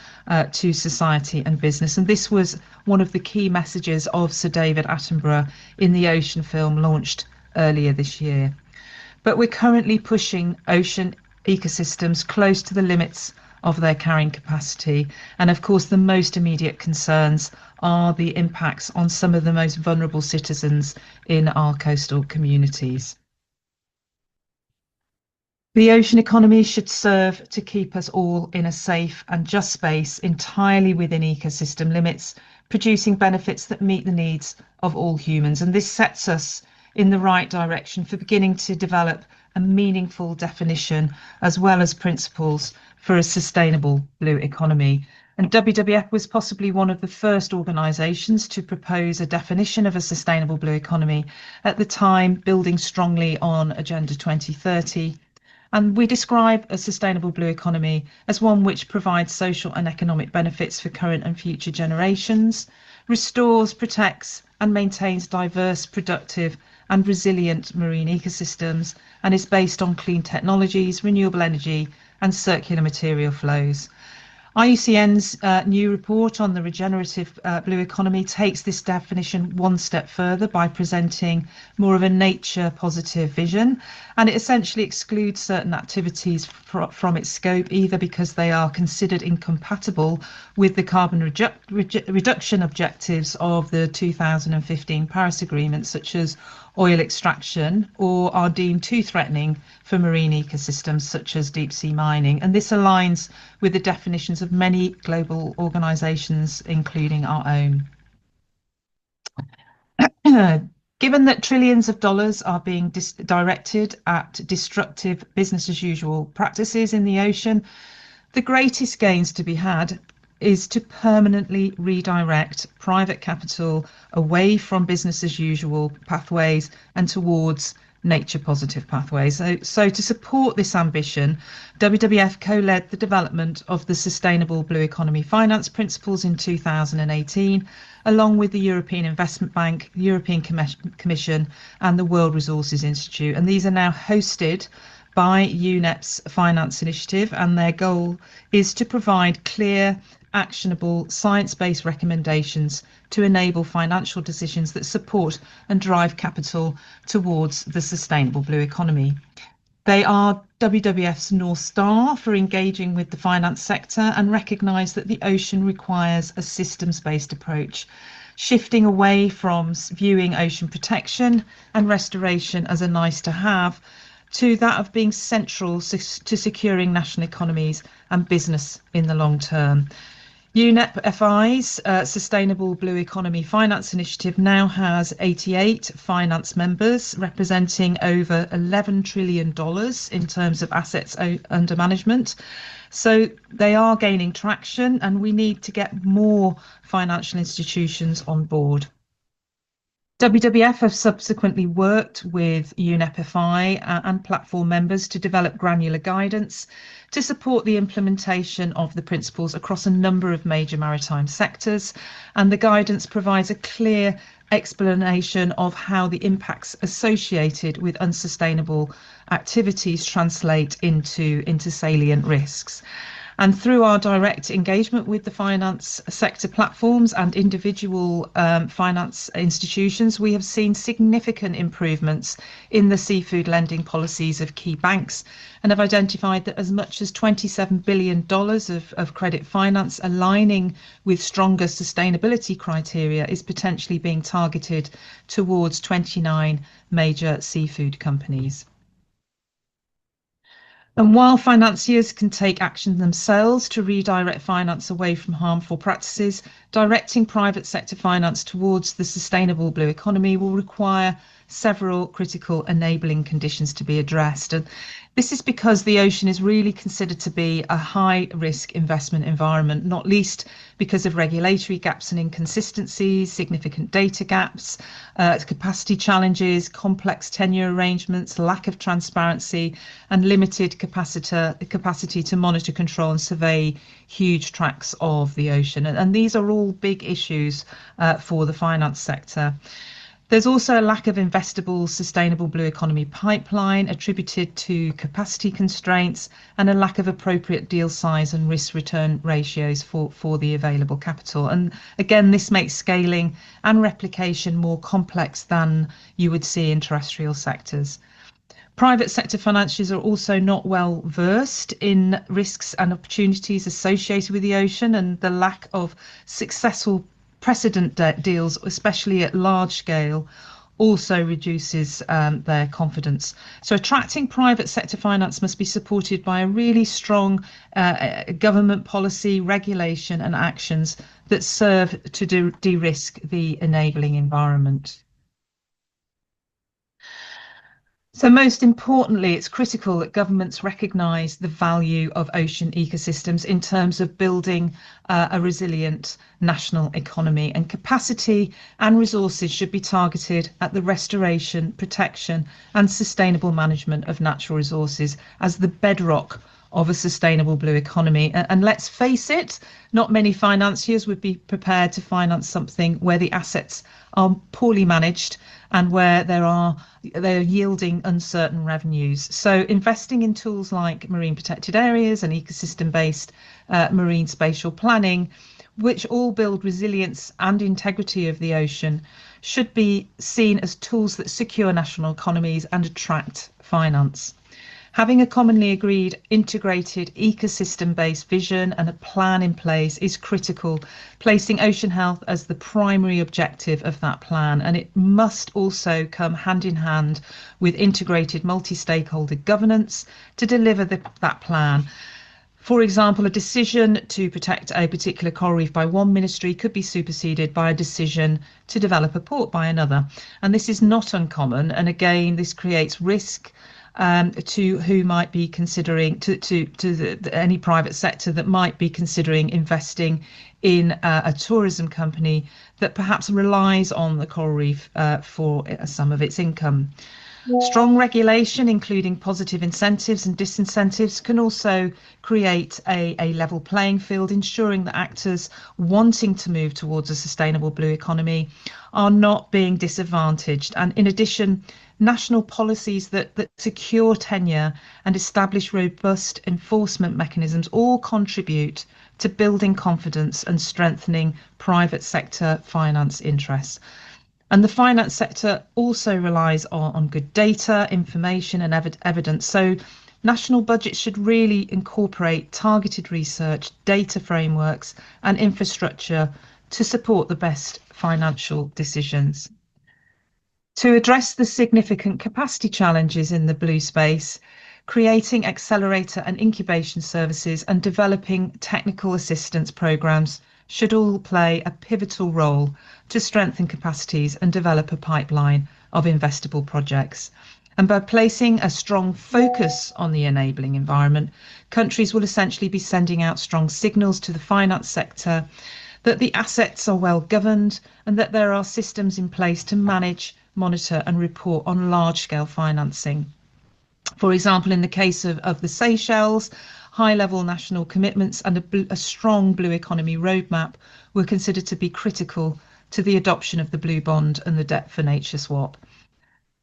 to society and business. And this was one of the key messages of Sir David Attenborough in the Ocean film launched earlier this year. But we're currently pushing ocean ecosystems close to the limits of their carrying capacity. And of course, the most immediate concerns are the impacts on some of the most vulnerable citizens in our coastal communities. The ocean economy should serve to keep us all in a safe and just space entirely within ecosystem limits, producing benefits that meet the needs of all humans. And this sets us in the right direction for beginning to develop a meaningful definition as well as principles for a sustainable blue economy. And WWF was possibly one of the first organisations to propose a definition of a sustainable blue economy, at the time building strongly on Agenda 2030. And we describe a sustainable blue economy as one which provides social and economic benefits for current and future generations, restores, protects and maintains diverse, productive and resilient marine ecosystems, and is based on clean technologies, renewable energy and circular material flows. IUCN's new report on the regenerative blue economy takes this definition one step further by presenting more of a nature positive vision, and it essentially excludes certain activities from its scope, either because they are considered incompatible with the carbon reduction objectives of the 2015 Paris Agreement, such as oil extraction, or are deemed too threatening for marine ecosystems such as deep sea mining. And this aligns with the definitions of many global organisations, including our own. Given that trillions of dollars are being directed at destructive business as usual practices in the ocean, the greatest gains to be had is to permanently redirect private capital away from business as usual pathways and towards nature positive pathways. So to support this ambition, WWF co-led the development of the Sustainable Blue Economy Finance Principles in 2018, along with the European Investment Bank, European Commission and the World Resources Institute. And these are now hosted by UNEP's Finance Initiative, and their goal is to provide clear, actionable, science-based recommendations to enable financial decisions that support and drive capital towards the sustainable blue economy. They are WWF's North Star for engaging with the finance sector and recognise that the ocean requires a systems-based approach, shifting away from viewing ocean protection and restoration as a nice to have to that of being central to securing national economies and business in the long term. UNEP FI's Sustainable Blue Economy Finance Initiative now has 88 finance members representing over $11 trillion in terms of assets under management. So they are gaining traction, and we need to get more financial institutions on board. WWF have subsequently worked with UNEP FI and platform members to develop granular guidance to support the implementation of the principles across a number of major maritime sectors, and the guidance provides a clear explanation of how the impacts associated with unsustainable activities translate into salient risks. And through our direct engagement with the finance sector platforms and individual finance institutions, we have seen significant improvements in the seafood lending policies of key banks, and have identified that as much as $27 billion of credit finance aligning with stronger sustainability criteria is potentially being targeted towards 29 major seafood companies. And while financiers can take action themselves to redirect finance away from harmful practices, directing private sector finance towards the sustainable blue economy will require several critical enabling conditions to be addressed. And this is because the ocean is really considered to be a high-risk investment environment, not least because of regulatory gaps and inconsistencies, significant data gaps, capacity challenges, complex tenure arrangements, lack of transparency, and limited capacity to monitor, control, and survey huge tracts of the ocean. And these are all big issues for the finance sector. There's also a lack of investable sustainable blue economy pipeline attributed to capacity constraints and a lack of appropriate deal size and risk return ratios for the available capital. And again, this makes scaling and replication more complex than you would see in terrestrial sectors. Private sector financiers are also not well versed in risks and opportunities associated with the ocean, and the lack of successful precedent deals, especially at large scale, also reduces their confidence. So attracting private sector finance must be supported by a really strong government policy, regulation and actions that serve to de-risk the enabling environment. So most importantly, it's critical that governments recognise the value of ocean ecosystems in terms of building a resilient national economy, and capacity and resources should be targeted at the restoration, protection and sustainable management of natural resources as the bedrock of a sustainable blue economy. And let's face it, not many financiers would be prepared to finance something where the assets are poorly managed and where they're yielding uncertain revenues. So investing in tools like marine protected areas and ecosystem-based marine spatial planning, which all build resilience and integrity of the ocean, should be seen as tools that secure national economies and attract finance. Having a commonly agreed integrated ecosystem-based vision and a plan in place is critical, placing ocean health as the primary objective of that plan. And it must also come hand in hand with integrated multi-stakeholder governance to deliver that plan. For example, a decision to protect a particular coral reef by one ministry could be superseded by a decision to develop a port by another. And this is not uncommon. And again, this creates risk to who might be considering, any private sector that might be considering investing in a tourism company that perhaps relies on the coral reef for some of its income. Strong regulation, including positive incentives and disincentives, can also create a level playing field, ensuring that actors wanting to move towards a sustainable blue economy are not being disadvantaged. And in addition, national policies that secure tenure and establish robust enforcement mechanisms all contribute to building confidence and strengthening private sector finance interests. And the finance sector also relies on good data, information and evidence. So national budgets should really incorporate targeted research, data frameworks and infrastructure to support the best financial decisions. To address the significant capacity challenges in the blue space, creating accelerator and incubation services and developing technical assistance programs should all play a pivotal role to strengthen capacities and develop a pipeline of investable projects. And by placing a strong focus on the enabling environment, countries will essentially be sending out strong signals to the finance sector that the assets are well governed and that there are systems in place to manage, monitor and report on large-scale financing. For example, in the case of the Seychelles, high-level national commitments and a strong blue economy roadmap were considered to be critical to the adoption of the blue bond and the debt for nature swap.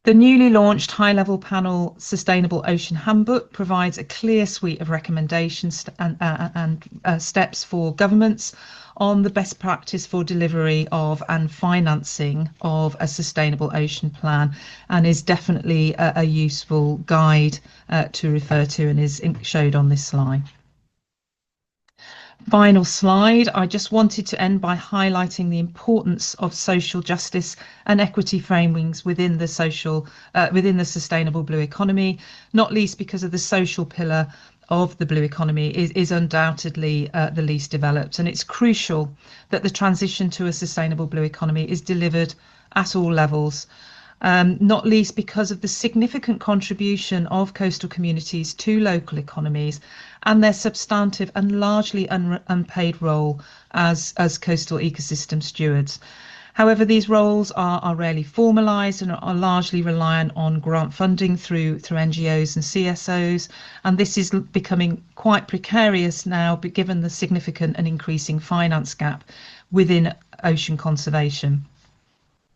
The newly launched high-level panel Sustainable Ocean Handbook provides a clear suite of recommendations and steps for governments on the best practice for delivery of and financing of a sustainable ocean plan, and is definitely a useful guide to refer to and is showed on this slide. Final slide. I just wanted to end by highlighting the importance of social justice and equity frameworks within the sustainable blue economy, not least because of the social pillar of the blue economy is undoubtedly the least developed, and it's crucial that the transition to a sustainable blue economy is delivered at all levels. Not least because of the significant contribution of coastal communities to local economies and their substantive and largely unpaid role as coastal ecosystem stewards. However, these roles are rarely formalised and are largely reliant on grant funding through NGOs and CSOs, and this is becoming quite precarious now, given the significant and increasing finance gap within ocean conservation.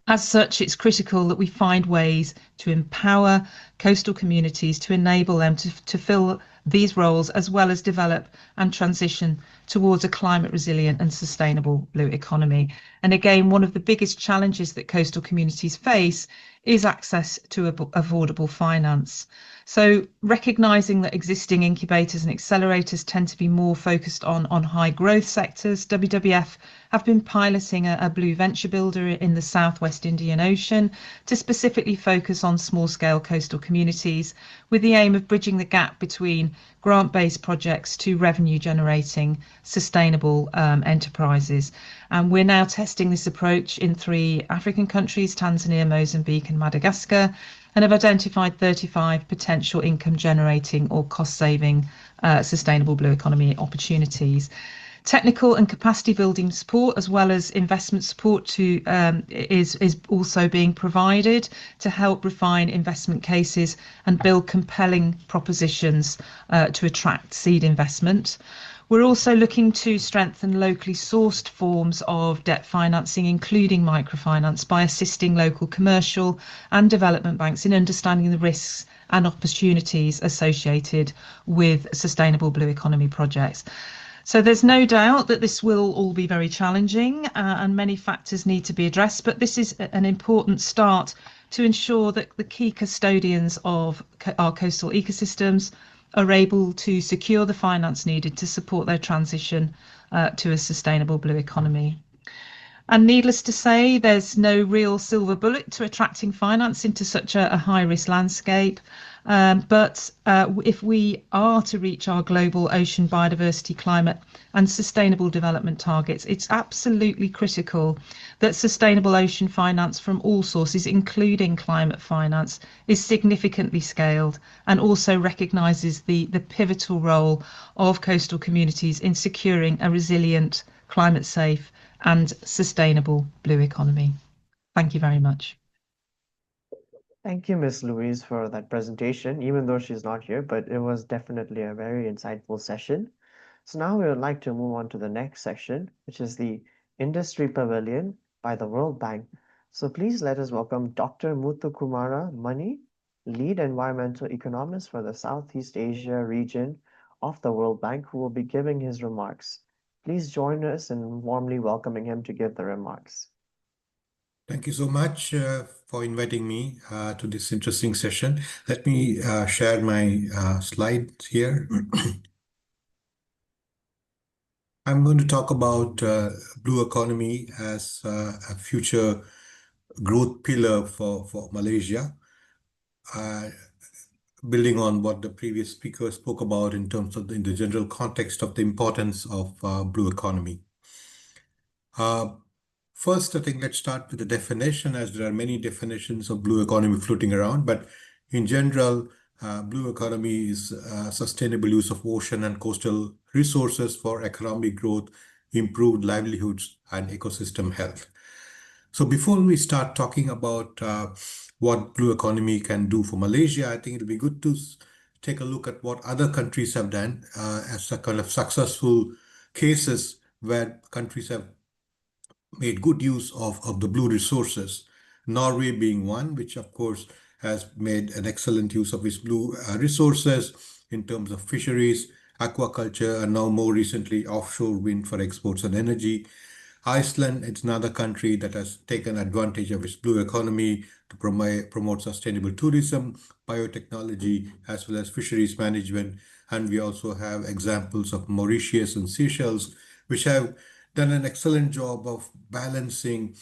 As such, it's critical that we find ways to empower coastal communities to enable them to fill these roles, as well as develop and transition towards a climate resilient and sustainable blue economy. And again, one of the biggest challenges that coastal communities face is access to affordable finance. So recognising that existing incubators and accelerators tend to be more focused on high growth sectors, WWF have been piloting a blue venture builder in the Southwest Indian Ocean to specifically focus on small scale coastal communities, with the aim of bridging the gap between grant-based projects to revenue generating sustainable enterprises. And we're now testing this approach in 3 African countries, Tanzania, Mozambique and Madagascar, and have identified 35 potential income generating or cost saving sustainable blue economy opportunities. Technical and capacity building support, as well as investment support is also being provided to help refine investment cases and build compelling propositions to attract seed investment. We're also looking to strengthen locally sourced forms of debt financing, including microfinance, by assisting local commercial and development banks in understanding the risks and opportunities associated with sustainable blue economy projects. So there's no doubt that this will all be very challenging and many factors need to be addressed, but this is an important start to ensure that the key custodians of our coastal ecosystems are able to secure the finance needed to support their transition to a sustainable blue economy. And needless to say, there's no real silver bullet to attracting finance into such a high-risk landscape. But if we are to reach our global ocean biodiversity, climate and sustainable development targets, it's absolutely critical that sustainable ocean finance from all sources, including climate finance, is significantly scaled and also recognises the pivotal role of coastal communities in securing a resilient, climate safe and sustainable blue economy. Thank you very much. Thank you, Miss Louise, for that presentation, even though she's not here, but it was definitely a very insightful session. So now we would like to move on to the next section, which is the Industry Pavilion by the World Bank. So please let us welcome Dr. Muthukumara Mani, Lead Environmental Economist for the Southeast Asia region of the World Bank, who will be giving his remarks. Please join us in warmly welcoming him to give the remarks. Thank you so much for inviting me to this interesting session. Let me share my slides here. I'm going to talk about blue economy as a future growth pillar for Malaysia, building on what the previous speaker spoke about in terms of in the general context of the importance of blue economy. First, I think let's start with the definition, as there are many definitions of blue economy floating around. But in general, blue economy is sustainable use of ocean and coastal resources for economic growth, improved livelihoods, and ecosystem health. So before we start talking about what blue economy can do for Malaysia, I think it'll be good to take a look at what other countries have done as a kind of successful cases where countries have made good use of the blue resources. Norway being one, which of course has made an excellent use of its blue resources in terms of fisheries, aquaculture, and now more recently offshore wind for exports and energy. Iceland, it's another country that has taken advantage of its blue economy to promote sustainable tourism, biotechnology, as well as fisheries management. And we also have examples of Mauritius and Seychelles, which have done an excellent job of balancing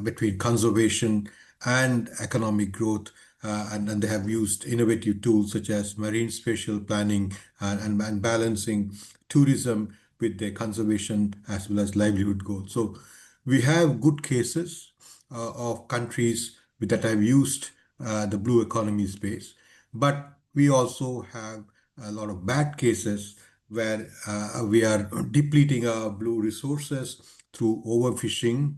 between conservation and economic growth. And they have used innovative tools such as marine spatial planning and balancing tourism with their conservation as well as livelihood goals. So we have good cases of countries that have used the blue economy space, but we also have a lot of bad cases where we are depleting our blue resources through overfishing,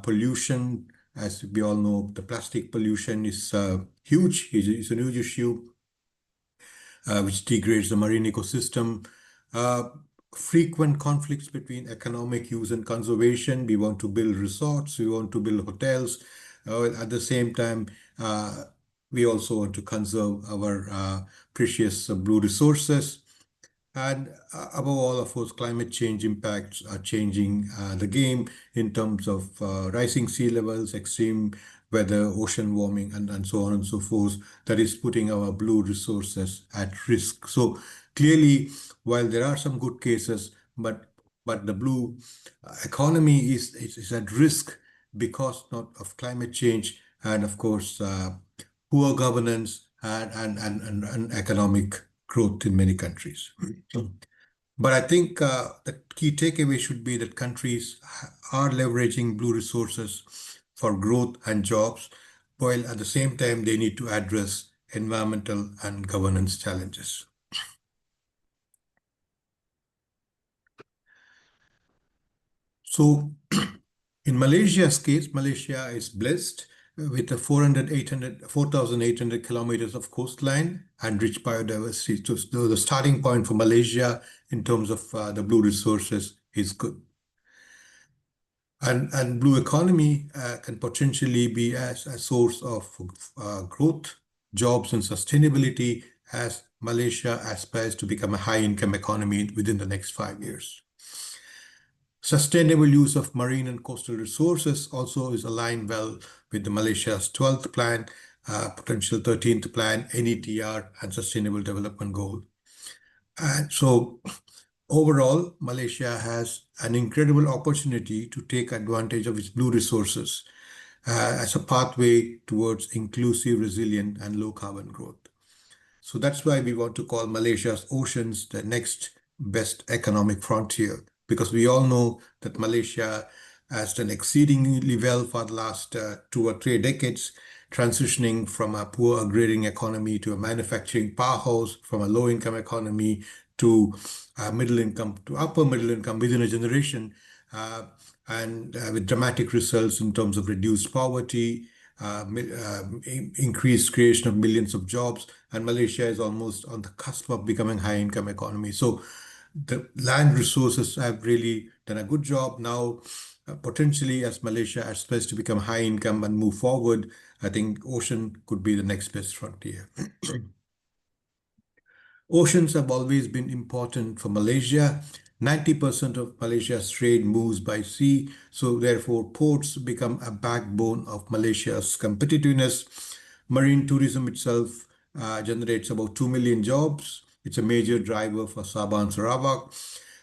pollution. As we all know, the plastic pollution is huge. It's a huge issue which degrades the marine ecosystem. Frequent conflicts between economic use and conservation. We want to build resorts, we want to build hotels. At the same time, we also want to conserve our precious blue resources. And above all, of course, climate change impacts are changing the game in terms of rising sea levels, extreme weather, ocean warming, and so on and so forth, that is putting our blue resources at risk. So clearly, while there are some good cases, but the blue economy is at risk because not of climate change and, of course, poor governance and economic growth in many countries. But I think the key takeaway should be that countries are leveraging blue resources for growth and jobs, while at the same time they need to address environmental and governance challenges. So in Malaysia's case, Malaysia is blessed with a 4,800 kilometers of coastline and rich biodiversity. So the starting point for Malaysia in terms of the blue resources is good. And blue economy can potentially be as a source of growth, jobs, and sustainability as Malaysia aspires to become a high-income economy within the next 5 years. Sustainable use of marine and coastal resources also is aligned well with the Malaysia's 12th plan, potential 13th plan, NETR, and Sustainable Development Goal. And so overall, Malaysia has an incredible opportunity to take advantage of its blue resources as a pathway towards inclusive, resilient, and low-carbon growth. So that's why we want to call Malaysia's oceans the next best economic frontier, because we all know that Malaysia has done exceedingly well for the last 2 or 3 decades, transitioning from a poor agrarian economy to a manufacturing powerhouse, from a low-income economy to middle income to upper middle income within a generation, and with dramatic results in terms of reduced poverty, increased creation of millions of jobs, and Malaysia is almost on the cusp of becoming a high-income economy. So the land resources have really done a good job. Now, potentially, as Malaysia aspires to become high income and move forward, I think ocean could be the next best frontier. Oceans have always been important for Malaysia. 90% of Malaysia's trade moves by sea, so therefore ports become a backbone of Malaysia's competitiveness. Marine tourism itself generates about 2 million jobs. It's a major driver for Sabah and Sarawak.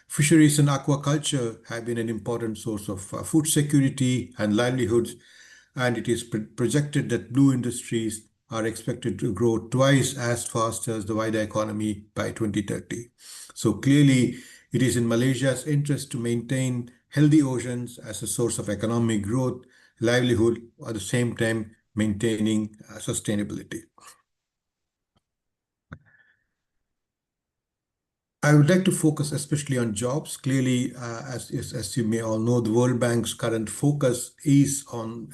Fisheries and aquaculture have been an important source of food security and livelihoods, and it is projected that blue industries are expected to grow twice as fast as the wider economy by 2030. So clearly, it is in Malaysia's interest to maintain healthy oceans as a source of economic growth, livelihood, at the same time maintaining sustainability. I would like to focus especially on jobs. Clearly, as you may all know, the World Bank's current focus is on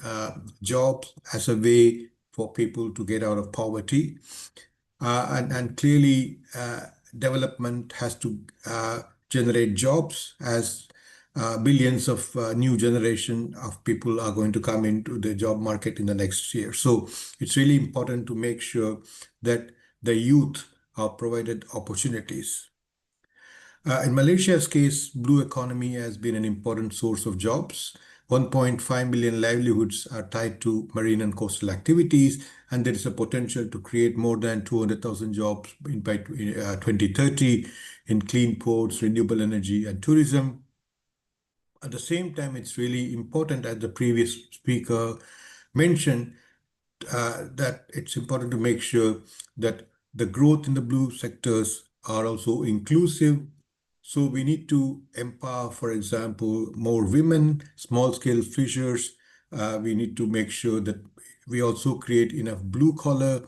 jobs as a way for people to get out of poverty. And clearly, development has to generate jobs as billions of new generation of people are going to come into the job market in the next year. So it's really important to make sure that the youth are provided opportunities. In Malaysia's case, blue economy has been an important source of jobs. 1.5 million livelihoods are tied to marine and coastal activities, and there is a potential to create more than 200,000 jobs by 2030 in clean ports, renewable energy, and tourism. At the same time, it's really important, as the previous speaker mentioned, that it's important to make sure that the growth in the blue sectors are also inclusive. So we need to empower, for example, more women, small-scale fishers. We need to make sure that we also create enough blue-collar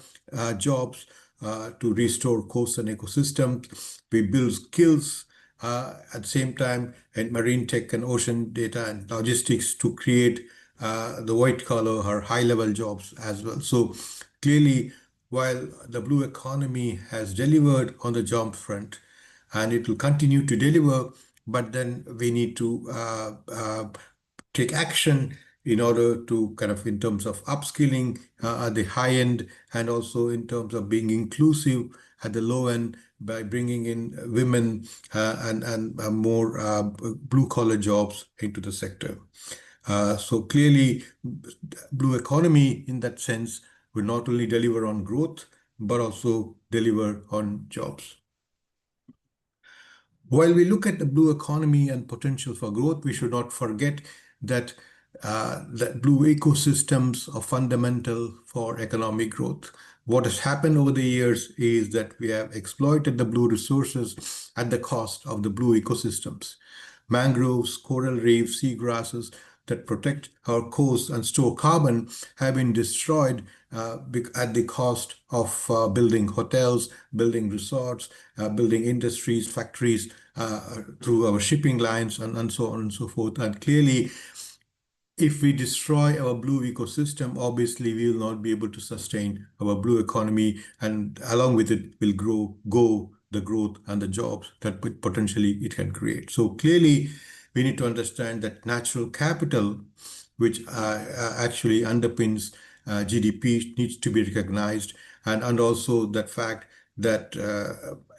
jobs to restore coast and ecosystems. We build skills at the same time in marine tech and ocean data and logistics to create the white-collar or high-level jobs as well. So clearly, while the blue economy has delivered on the job front, and it will continue to deliver, but then we need to take action in order to kind of, in terms of upskilling at the high end, and also in terms of being inclusive at the low end by bringing in women and more blue-collar jobs into the sector. So clearly, blue economy in that sense will not only deliver on growth, but also deliver on jobs. While we look at the blue economy and potential for growth, we should not forget that that blue ecosystems are fundamental for economic growth. What has happened over the years is that we have exploited the blue resources at the cost of the blue ecosystems. Mangroves, coral reefs, seagrasses that protect our coasts and store carbon have been destroyed at the cost of building hotels, building resorts, building industries, factories through our shipping lines, and so on and so forth. And clearly, if we destroy our blue ecosystem, obviously we will not be able to sustain our blue economy, and along with it will go the growth and the jobs that potentially it can create. So clearly, we need to understand that natural capital, which actually underpins GDP, needs to be recognized, and also that fact that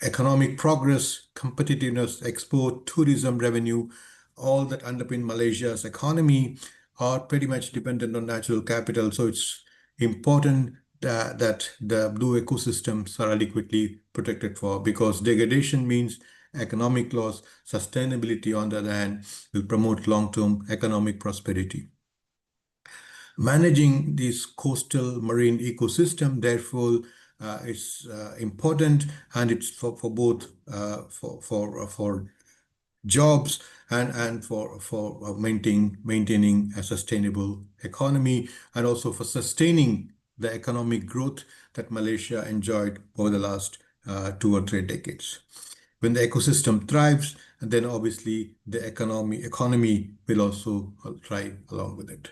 economic progress, competitiveness, export, tourism revenue, all that underpin Malaysia's economy are pretty much dependent on natural capital. So it's important that the blue ecosystems are adequately protected for, because degradation means economic loss. Sustainability, on the other hand, will promote long-term economic prosperity. Managing this coastal marine ecosystem, therefore, is important, and it's for both for jobs and for maintaining a sustainable economy, and also for sustaining the economic growth that Malaysia enjoyed over the last 2 or 3 decades. When the ecosystem thrives, then obviously the economy will also thrive along with it.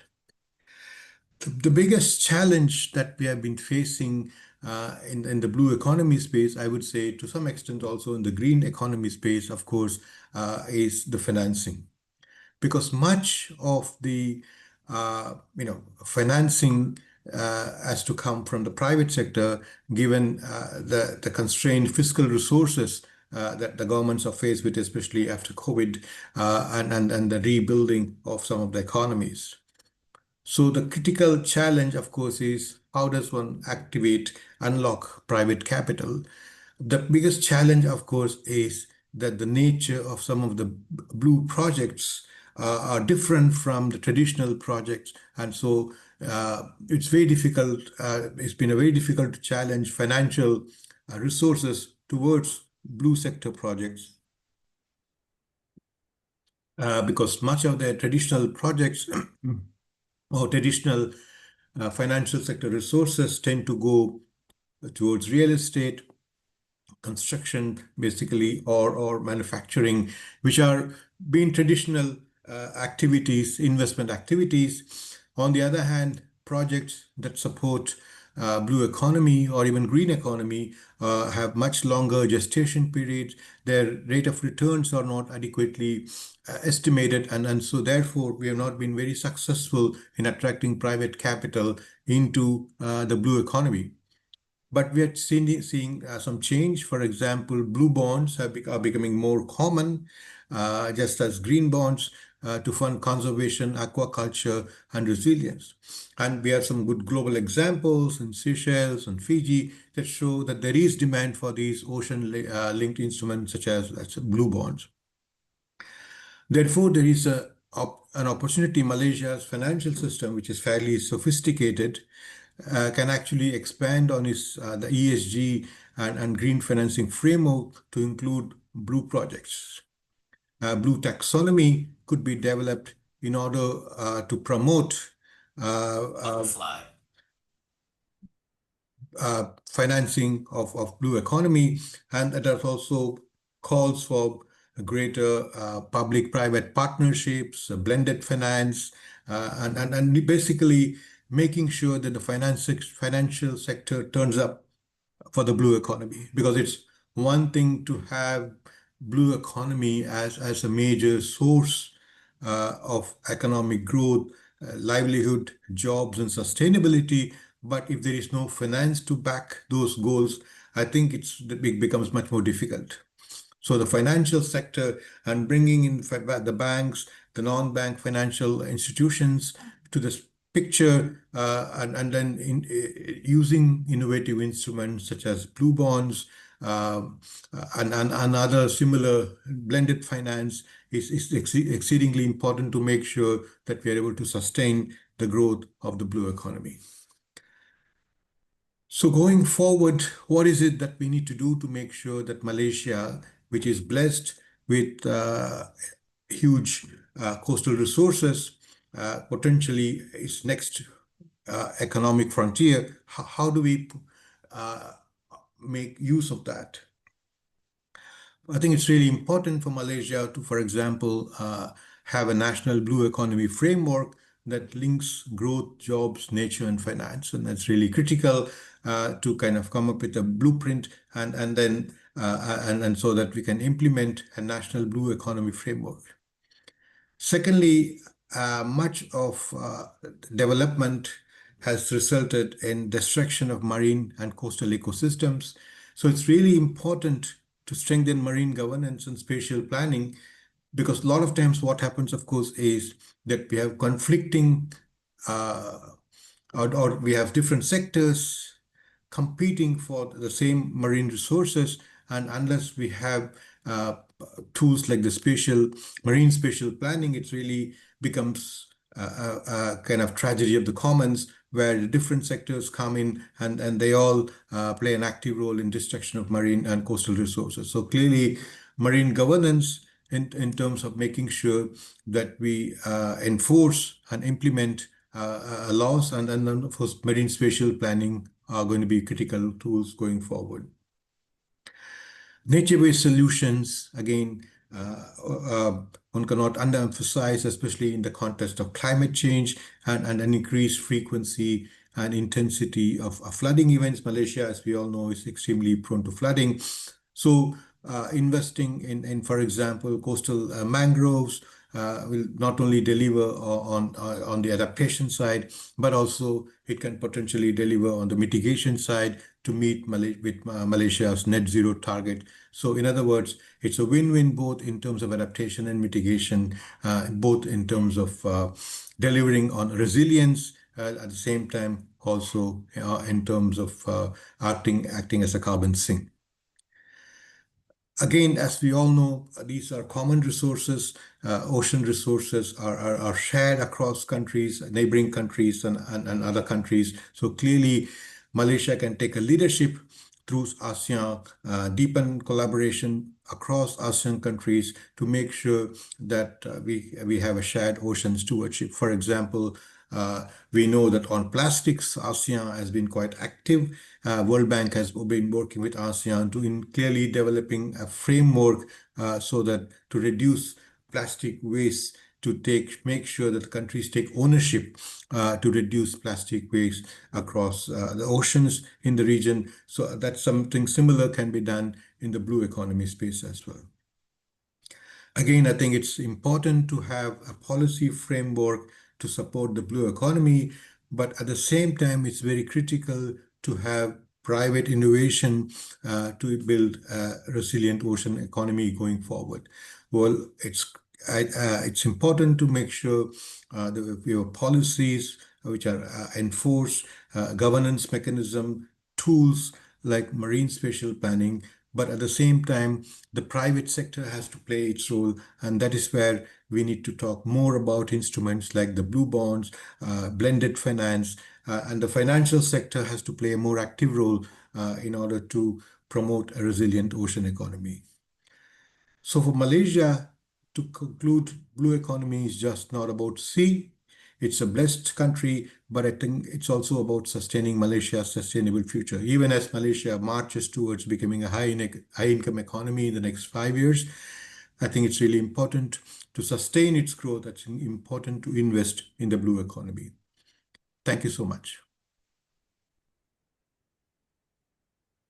The biggest challenge that we have been facing in the blue economy space, I would say to some extent also in the green economy space, of course, is the financing. Because much of the financing has to come from the private sector, given the constrained fiscal resources that the governments are faced with, especially after COVID and the rebuilding of some of the economies. So the critical challenge, of course, is how does one unlock private capital? The biggest challenge, of course, is that the nature of some of the blue projects are different from the traditional projects. And so it's very difficult. It's been a very difficult to challenge financial resources towards blue sector projects because much of the traditional projects or traditional financial sector resources tend to go towards real estate, construction, basically, or manufacturing, which are being traditional activities, investment activities. On the other hand, projects that support blue economy or even green economy have much longer gestation periods. Their rate of returns are not adequately estimated, and so therefore we have not been very successful in attracting private capital into the blue economy. But we are seeing some change. For example, blue bonds are becoming more common, just as green bonds to fund conservation, aquaculture, and resilience. And we have some good global examples in Seychelles and Fiji that show that there is demand for these ocean-linked instruments such as blue bonds. Therefore, there is an opportunity. Malaysia's financial system, which is fairly sophisticated, can actually expand on the ESG and green financing framework to include blue projects. Blue taxonomy could be developed in order to promote financing of blue economy, and that also calls for greater public-private partnerships, blended finance, and basically making sure that the financial sector turns up for the blue economy, because it's one thing to have blue economy as a major source of economic growth, livelihood, jobs, and sustainability. But if there is no finance to back those goals, I think it becomes much more difficult. So the financial sector and bringing in the banks, the non-bank financial institutions to this picture, and then using innovative instruments such as blue bonds and other similar blended finance is exceedingly important to make sure that we are able to sustain the growth of the blue economy. So going forward, what is it that we need to do to make sure that Malaysia, which is blessed with huge coastal resources, potentially its next economic frontier, how do we make use of that? I think it's really important for Malaysia to, for example, have a national blue economy framework that links growth, jobs, nature, and finance. And that's really critical to kind of come up with a blueprint and so that we can implement a national blue economy framework. Secondly, much of development has resulted in destruction of marine and coastal ecosystems. So it's really important to strengthen marine governance and spatial planning, because a lot of times what happens, of course, is that we have conflicting or we have different sectors competing for the same marine resources, and unless we have tools like the marine spatial planning, it really becomes a kind of tragedy of the commons, where the different sectors come in and they all play an active role in destruction of marine and coastal resources. So clearly, marine governance in terms of making sure that we enforce and implement laws, and then of course marine spatial planning are going to be critical tools going forward. Nature-based solutions, again, one cannot underemphasize, especially in the context of climate change and an increased frequency and intensity of flooding events. Malaysia, as we all know, is extremely prone to flooding. So investing in, for example, coastal mangroves will not only deliver on the adaptation side, but also it can potentially deliver on the mitigation side to meet Malaysia's net zero target. So in other words, it's a win-win both in terms of adaptation and mitigation, both in terms of delivering on resilience, at the same time also in terms of acting as a carbon sink. Again, as we all know, these are common resources. Ocean resources are shared across countries, neighboring countries, and other countries. So clearly, Malaysia can take a leadership through ASEAN, deepen collaboration across ASEAN countries to make sure that we have a shared ocean stewardship. For example, we know that on plastics, ASEAN has been quite active. World Bank has been working with ASEAN to clearly developing a framework so that to reduce plastic waste, to make sure that countries take ownership to reduce plastic waste across the oceans in the region. So that something similar can be done in the blue economy space as well. Again, I think it's important to have a policy framework to support the blue economy, but at the same time, it's very critical to have private innovation to build a resilient ocean economy going forward. Well, it's important to make sure that we have policies which are enforced, governance mechanism, tools like marine spatial planning, but at the same time, the private sector has to play its role, and that is where we need to talk more about instruments like the blue bonds, blended finance, and the financial sector has to play a more active role in order to promote a resilient ocean economy. So for Malaysia, to conclude, blue economy is just not about sea. It's a blessed country, but I think it's also about sustaining Malaysia's sustainable future. Even as Malaysia marches towards becoming a high-income economy in the next 5 years, I think it's really important to sustain its growth. It's important to invest in the blue economy. Thank you so much.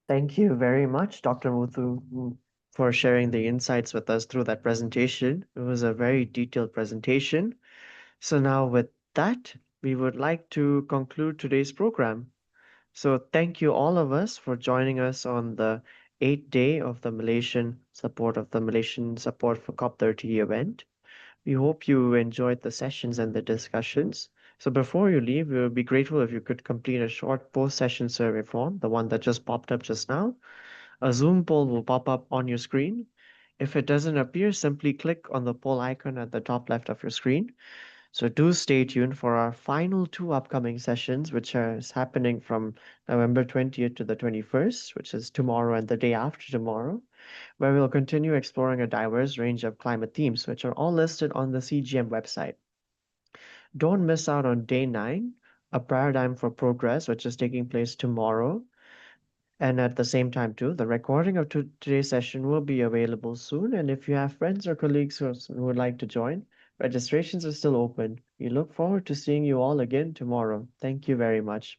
Thank you very much, Dr. Muthu, for sharing the insights with us through that presentation. It was a very detailed presentation. So now with that, we would like to conclude today's program. So thank you all of us for joining us on the 8th day of the Malaysian Support for COP30 event. We hope you enjoyed the sessions and the discussions. So before you leave, we would be grateful if you could complete a short post-session survey form, the one that just popped up just now. A Zoom poll will pop up on your screen. If it doesn't appear, simply click on the poll icon at the top left of your screen. So do stay tuned for our final 2 upcoming sessions, which are happening from November 20th to the 21st, which is tomorrow and the day after tomorrow, where we'll continue exploring a diverse range of climate themes, which are all listed on the CGM website. Don't miss out on Day 9, A Paradigm for Progress, which is taking place tomorrow. And at the same time, too, the recording of today's session will be available soon. And if you have friends or colleagues who would like to join, registrations are still open. We look forward to seeing you all again tomorrow. Thank you very much.